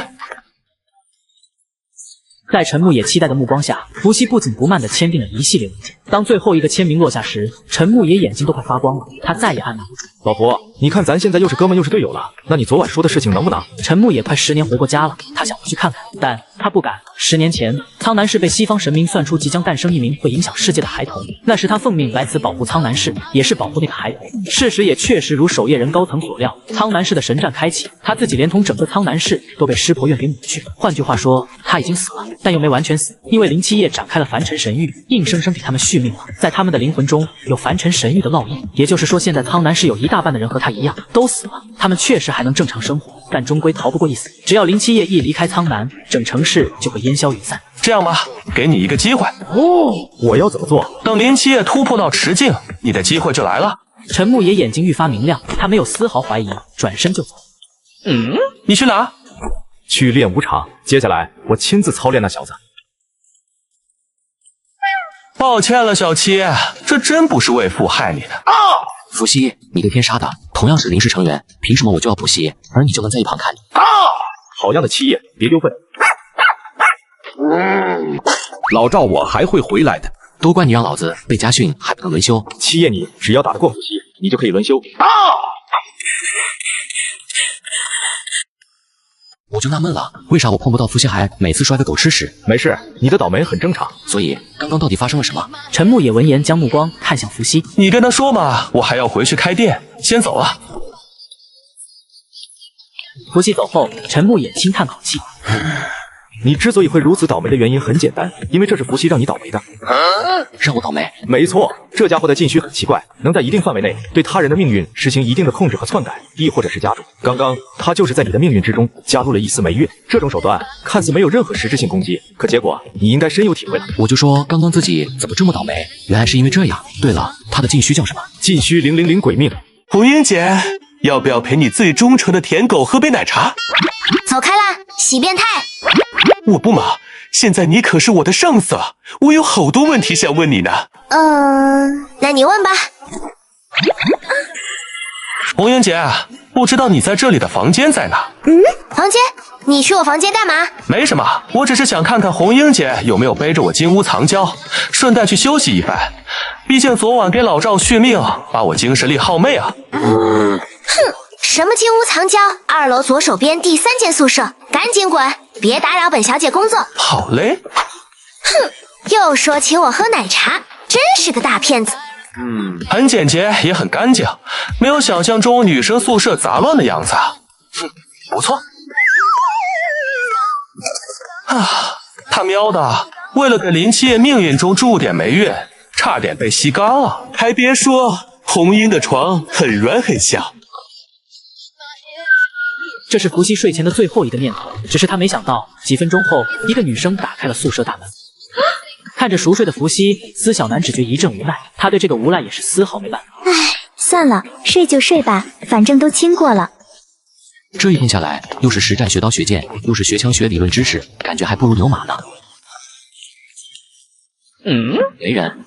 在陈木野期待的目光下，伏羲不紧不慢地签订了一系列文件。当最后一个签名落下时，陈木野眼睛都快发光了，他再也按捺不住。老胡，你看咱现在又是哥们又是队友了，那你昨晚说的事情能不能？陈木野快10年回过家了，他想回去看看，但他不敢。10年前，苍南市被西方神明算出即将诞生一名会影响世界的孩童，那时他奉命来此保护苍南市，也是保护那个孩童。事实也确实如守夜人高层所料，苍南市的神战开启，他自己连同整个苍南市都被湿婆院给抹去。换句话说，他已经死了，但又没完全死，因为林七夜展开了凡尘神域，硬生生给他们续命了。在他们的灵魂中有凡尘神域的烙印，也就是说，现在苍南市有一大半的人和他一样都死了。他们确实还能正常生活，但终归逃不过一死。只要林七夜一离开苍南，整城市就会烟消云散。这样吧，给你一个机会。我要怎么做？等林七夜突破到池境，你的机会就来了。陈木野眼睛愈发明亮，他没有丝毫怀疑，转身就走。你去哪？去练武场。接下来我亲自操练那小子。抱歉了，小七，这真不是为父害你的。伏羲，你跟天杀的，同样是临时成员，凭什么我就要补习，而你就能在一旁看你？好样的七夜，别丢份。老赵，我还会回来的。都怪你让老子被家训，还不能轮休。七夜，你只要打得过伏羲，你就可以轮休。我就纳闷了，为啥我碰不到伏羲还每次摔个狗吃屎？没事，你的倒霉很正常。所以刚刚到底发生了什么？陈木野闻言将目光看向伏羲，你跟他说嘛，我还要回去开店，先走了。伏羲走后，陈木野轻叹口气。你之所以会如此倒霉的原因很简单，因为这是伏羲让你倒霉的。让我倒霉？没错，这家伙的禁区很奇怪，能在一定范围内对他人的命运实行一定的控制和篡改，亦或者是加注。刚刚他就是在你的命运之中加入了一丝霉运。这种手段看似没有任何实质性攻击，可结果你应该深有体会了。我就说刚刚自己怎么这么倒霉，原来是因为这样。对了，他的禁区叫什么？禁区000鬼命。红英姐，要不要陪你最忠诚的舔狗喝杯奶茶？走开啦，洗变态！我不嘛，现在你可是我的上司了，我有好多问题想问你呢。那你问吧。红英姐，不知道你在这里的房间在哪？房间？你去我房间干嘛？没什么，我只是想看看红英姐有没有背着我金屋藏娇，顺带去休息一番。毕竟昨晚给老赵续命，把我精神力耗没啊。什么金屋藏娇？2楼左手边第3间宿舍，赶紧滚，别打扰本小姐工作。好嘞。又说请我喝奶茶，真是个大骗子。很简洁也很干净，没有想象中女生宿舍杂乱的样子。不错。他喵的，为了给林七夜命运中注点霉运，差点被吸干了。还别说，红英的床很软很香。这是伏羲睡前的最后一个念头，只是他没想到，几分钟后，一个女生打开了宿舍大门。看着熟睡的伏羲，司小南只觉一阵无奈，他对这个无赖也是丝毫没办法。算了，睡就睡吧，反正都亲过了。这一天下来，又是实战学刀学剑，又是学枪学理论知识，感觉还不如牛马呢。没人，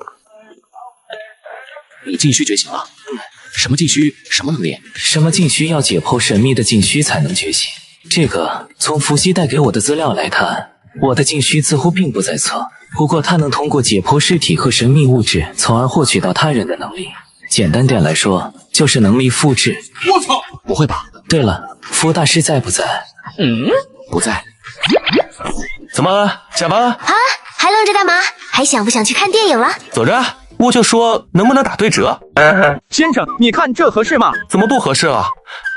你禁区觉醒了。什么禁区？什么能力？什么禁区要解剖神秘的禁区才能觉醒？这个从伏羲带给我的资料来看，我的禁区似乎并不在册。不过他能通过解剖尸体和神秘物质，从而获取到他人的能力。简单点来说，就是能力复制。我操！不会吧？对了，伏大师在不在？不在。怎么下班了？还愣着干嘛？还想不想去看电影了？走着。我就说能不能打对折？先生，你看这合适吗？怎么不合适啊？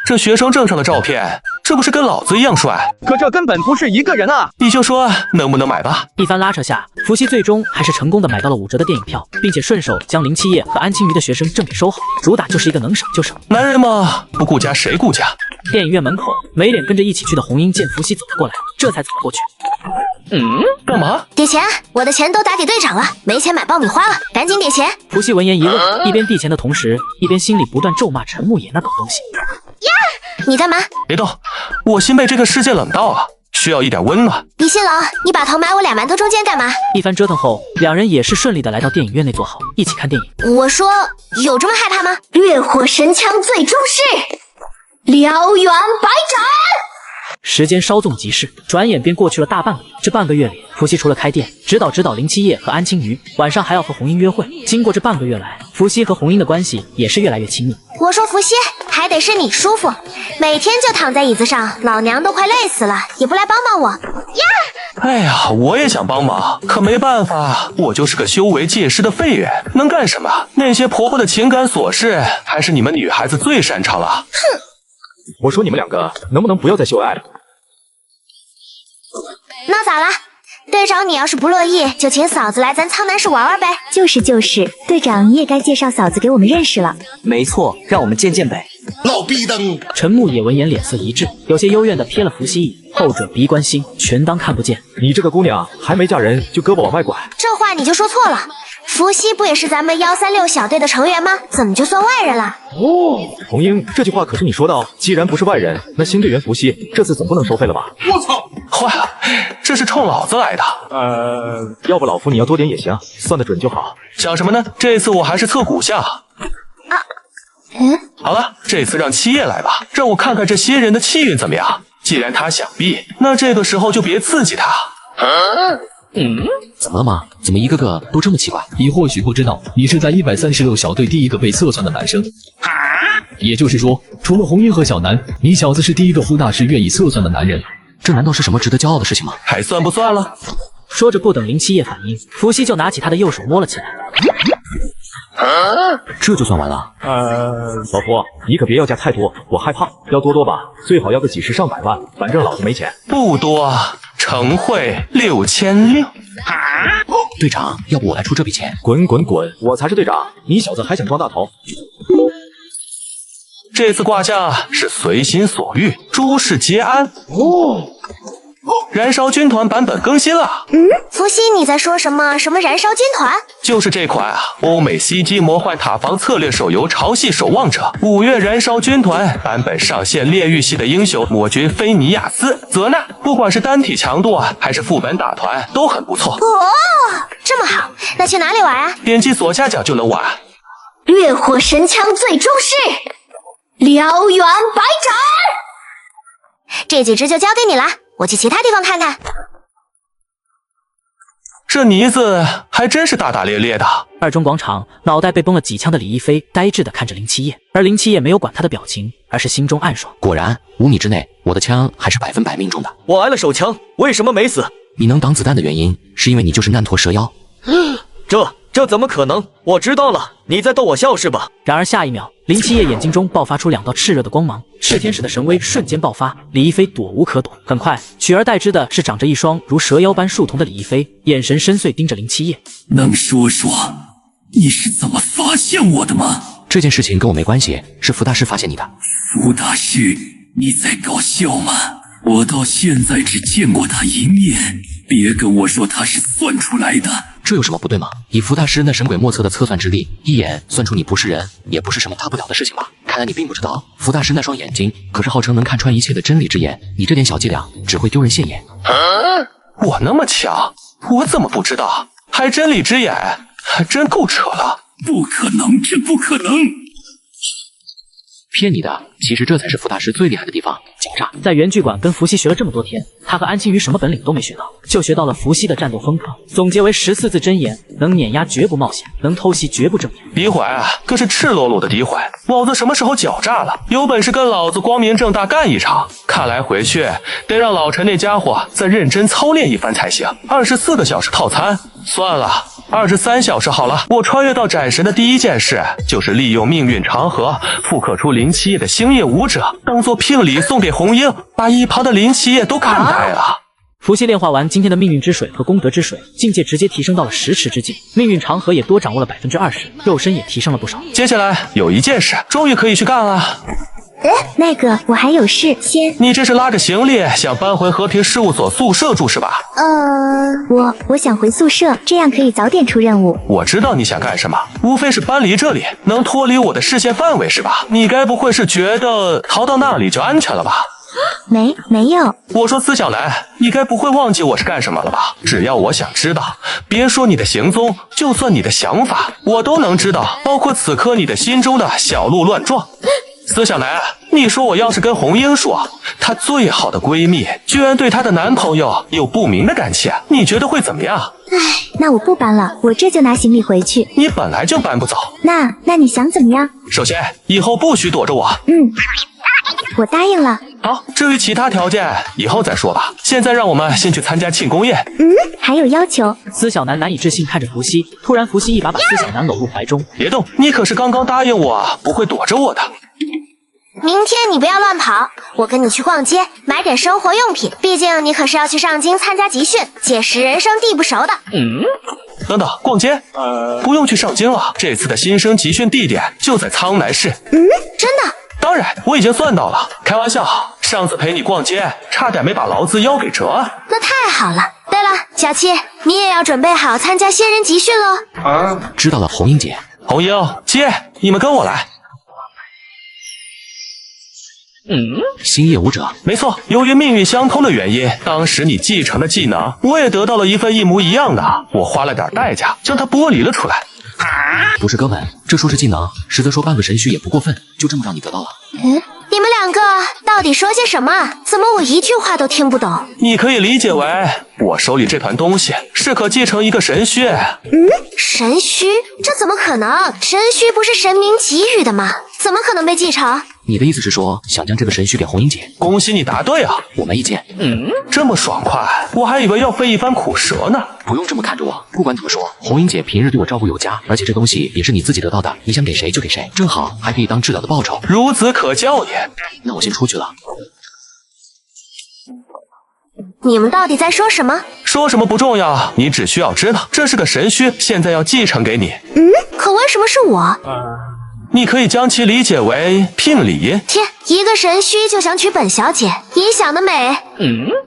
这学生证上的照片，这不是跟老子一样帅？可这根本不是一个人啊！你就说能不能买吧？一番拉扯下，伏羲最终还是成功的买到了5折的电影票，并且顺手将林七夜和安青鱼的学生证给收好。主打就是一个能省就省。男人嘛，不顾家谁顾家？电影院门口，没脸跟着一起去的红英见伏羲走了过来，这才走了过去。干嘛？给钱！我的钱都打给队长了，没钱买爆米花了，赶紧给钱！伏羲闻言一愣，一边递钱的同时，一边心里不断咒骂陈木野那狗东西。你干嘛？别动，我心被这个世界冷到了，需要一点温暖。李新楼，你把头埋我俩馒头中间干嘛？一番折腾后，两人也是顺利的来到电影院内坐好，一起看电影。我说，有这么害怕吗？烈火神枪最终式，燎原百斩。时间稍纵即逝，转眼便过去了大半个月。这半个月里，伏羲除了开店，指导林七夜和安青鱼，晚上还要和红英约会。经过这半个月来，伏羲和红英的关系也是越来越亲密。我说伏羲，还得是你舒服，每天就躺在椅子上，老娘都快累死了，也不来帮帮我呀！哎呀，我也想帮忙，可没办法，我就是个修为界师的废人，能干什么？那些婆婆的情感琐事，还是你们女孩子最擅长了。哼！我说你们两个能不能不要再秀爱了？那咋了？队长，你要是不乐意，就请嫂子来咱苍南市玩玩呗。就是，队长，你也该介绍嫂子给我们认识了。没错，让我们见见呗。老逼灯！陈牧野闻言脸色一滞，有些幽怨的瞥了伏羲一眼，后者鼻观心，全当看不见。你这个姑娘还没嫁人就胳膊往外拐，这话你就说错了。伏羲不也是咱们136小队的成员吗？怎么就算外人了？哦，红英，这句话可是你说的哦。既然不是外人，那新队员伏羲这次总不能收费了吧？我操！坏了，这是冲老子来的。要不老夫你要多点也行，算得准就好。想什么呢？这次我还是测骨相。好了，这次让七夜来吧，让我看看这新人的气运怎么样。既然他想避，那这个时候就别刺激他。怎么了吗？怎么一个个都这么奇怪？你或许不知道，你是在136小队第一个被测算的男生。也就是说，除了红英和小南，你小子是第一个副大师愿意测算的男人。这难道是什么值得骄傲的事情吗？还算不算了？说着，不等林七夜反应，伏羲就拿起他的右手摸了起来。这就算完了？老夫，你可别要价太多，我害怕。要多吧，最好要个几十上百万，反正老子没钱。不多，成会6600。队长，要不我来出这笔钱？滚！我才是队长，你小子还想装大头？这次卦象是随心所欲，诸事皆安。燃烧军团版本更新了。伏羲，你在说什么？什么燃烧军团？就是这款欧美 CG 魔幻塔防策略手游《潮汐守望者》5月燃烧军团版本上线，炼狱系的英雄魔君菲尼亚斯、泽娜，不管是单体强度还是副本打团都很不错。哦，这么好，那去哪里玩啊？点击左下角就能玩。烈火神枪最终式，燎原百斩。这几只就交给你了。我去其他地方看看。这妮子还真是大大咧咧的。二中广场，脑袋被崩了几枪的李一飞呆滞地看着林七夜，而林七夜没有管他的表情，而是心中暗爽。果然，5米之内，我的枪还是100%命中的。我挨了手枪，为什么没死？你能挡子弹的原因，是因为你就是难陀蛇妖。这怎么可能？我知道了，你在逗我笑是吧？然而下一秒，林七夜眼睛中爆发出2道炽热的光芒，炽天使的神威瞬间爆发，李一飞躲无可躲。很快，取而代之的是长着一双如蛇妖般树瞳的李一飞，眼神深邃盯着林七夜。能说说你是怎么发现我的吗？这件事情跟我没关系，是福大师发现你的。福大师，你在搞笑吗？我到现在只见过他一面，别跟我说他是算出来的。这有什么不对吗？以福大师那神鬼莫测的测算之力，一眼算出你不是人，也不是什么大不了的事情吧？看来你并不知道，福大师那双眼睛可是号称能看穿一切的真理之眼，你这点小伎俩只会丢人现眼。我那么强，我怎么不知道？还真理之眼，还真够扯了。不可能，这不可能！骗你的，其实这才是福大师最厉害的地方，狡诈。在原剧馆跟伏羲学了这么多天，他和安青鱼什么本领都没学到，就学到了伏羲的战斗风格，总结为14字真言：能碾压绝不冒险，能偷袭绝不正面。诋毁可是赤裸裸的诋毁，老子什么时候狡诈了？有本事跟老子光明正大干一场！看来回去得让老陈那家伙再认真操练一番才行。24个小时套餐，算了。23小时好了，我穿越到斩神的第一件事就是利用命运长河复刻出林七夜的星夜舞者，当做聘礼送给红英，把一旁的林七夜都看呆了。伏羲炼化完今天的命运之水和功德之水，境界直接提升到了10尺之境，命运长河也多掌握了20%，肉身也提升了不少。接下来有一件事终于可以去干了。那个我还有事先。你这是拉着行李想搬回和平事务所宿舍住是吧？我想回宿舍，这样可以早点出任务。我知道你想干什么，无非是搬离这里，能脱离我的视线范围是吧？你该不会是觉得逃到那里就安全了吧？没有。我说司小兰，你该不会忘记我是干什么了吧？只要我想知道，别说你的行踪，就算你的想法，我都能知道，包括此刻你的心中的小鹿乱撞。司小兰，你说我要是跟红英说，她最好的闺蜜居然对她的男朋友有不明的感情，你觉得会怎么样？那我不搬了，我这就拿行李回去。你本来就搬不走。那你想怎么样？首先，以后不许躲着我。我答应了。好，至于其他条件，以后再说吧。现在让我们先去参加庆功宴。还有要求？司小南难以置信看着伏羲，突然伏羲一把把司小南搂入怀中。别动，你可是刚刚答应我不会躲着我的。明天你不要乱跑，我跟你去逛街，买点生活用品。毕竟你可是要去上京参加集训，届时人生地不熟的。等等，逛街？不用去上京了，这次的新生集训地点就在苍南市。真的？当然，我已经算到了。开玩笑，上次陪你逛街，差点没把劳资腰给折。那太好了。对了，小七，你也要准备好参加仙人集训喽。知道了，红英姐。红英、姐，你们跟我来。星夜舞者，没错，由于命运相通的原因，当时你继承的技能，我也得到了一份一模一样的，我花了点代价将它剥离了出来。不是哥们，这说是技能，实则说半个神虚也不过分，就这么让你得到了。你们两个到底说些什么？怎么我一句话都听不懂？你可以理解为我手里这团东西是可继承一个神虚。神虚？这怎么可能？神虚不是神明给予的吗？怎么可能被继承？你的意思是说，想将这个神虚给红英姐？恭喜你答对啊！我没意见。这么爽快，我还以为要费一番苦舌呢。不用这么看着我，不管怎么说，红英姐平日对我照顾有加，而且这东西也是你自己得到的，你想给谁就给谁，正好还可以当治疗的报酬。孺子可教也。那我先出去了。你们到底在说什么？说什么不重要，你只需要知道这是个神虚，现在要继承给你。可为什么是我？你可以将其理解为聘礼。天，一个神虚就想娶本小姐，你想得美。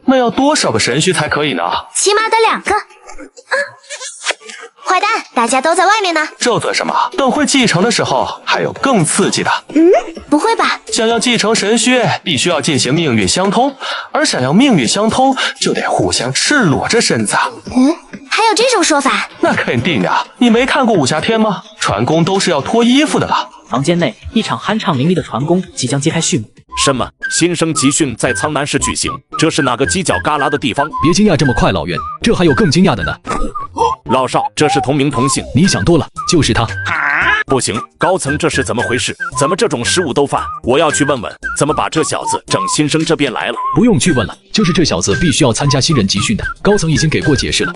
那要多少个神虚才可以呢？起码得2个。坏蛋，大家都在外面呢。这算什么？等会继承的时候还有更刺激的。不会吧？想要继承神虚，必须要进行命运相通，而想要命运相通，就得互相赤裸着身子。还有这种说法？那肯定呀！你没看过武侠片吗？传功都是要脱衣服的了。房间内，一场酣畅淋漓的传功即将揭开序幕。什么？新生集训在苍南市举行？这是哪个犄角旮旯的地方？别惊讶这么快，老袁，这还有更惊讶的呢。老少，这是同名同姓。你想多了，就是他。不行，高层这是怎么回事？怎么这种失误都犯？我要去问问，怎么把这小子整新生这边来了？不用去问了，就是这小子必须要参加新人集训的，高层已经给过解释了。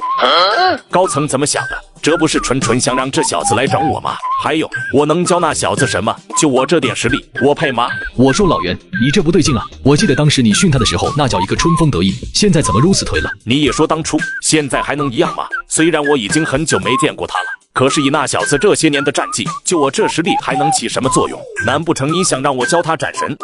高层怎么想的？这不是纯想让这小子来整我吗？还有，我能教那小子什么？就我这点实力，我配吗？我说老袁，你这不对劲啊！我记得当时你训他的时候，那叫一个春风得意，现在怎么如此颓了？你也说当初，现在还能一样吗？虽然我已经很久没见过他了，可是以那小子这些年的战绩，就我这实力还能起什么作用？难不成你想让我教他斩神？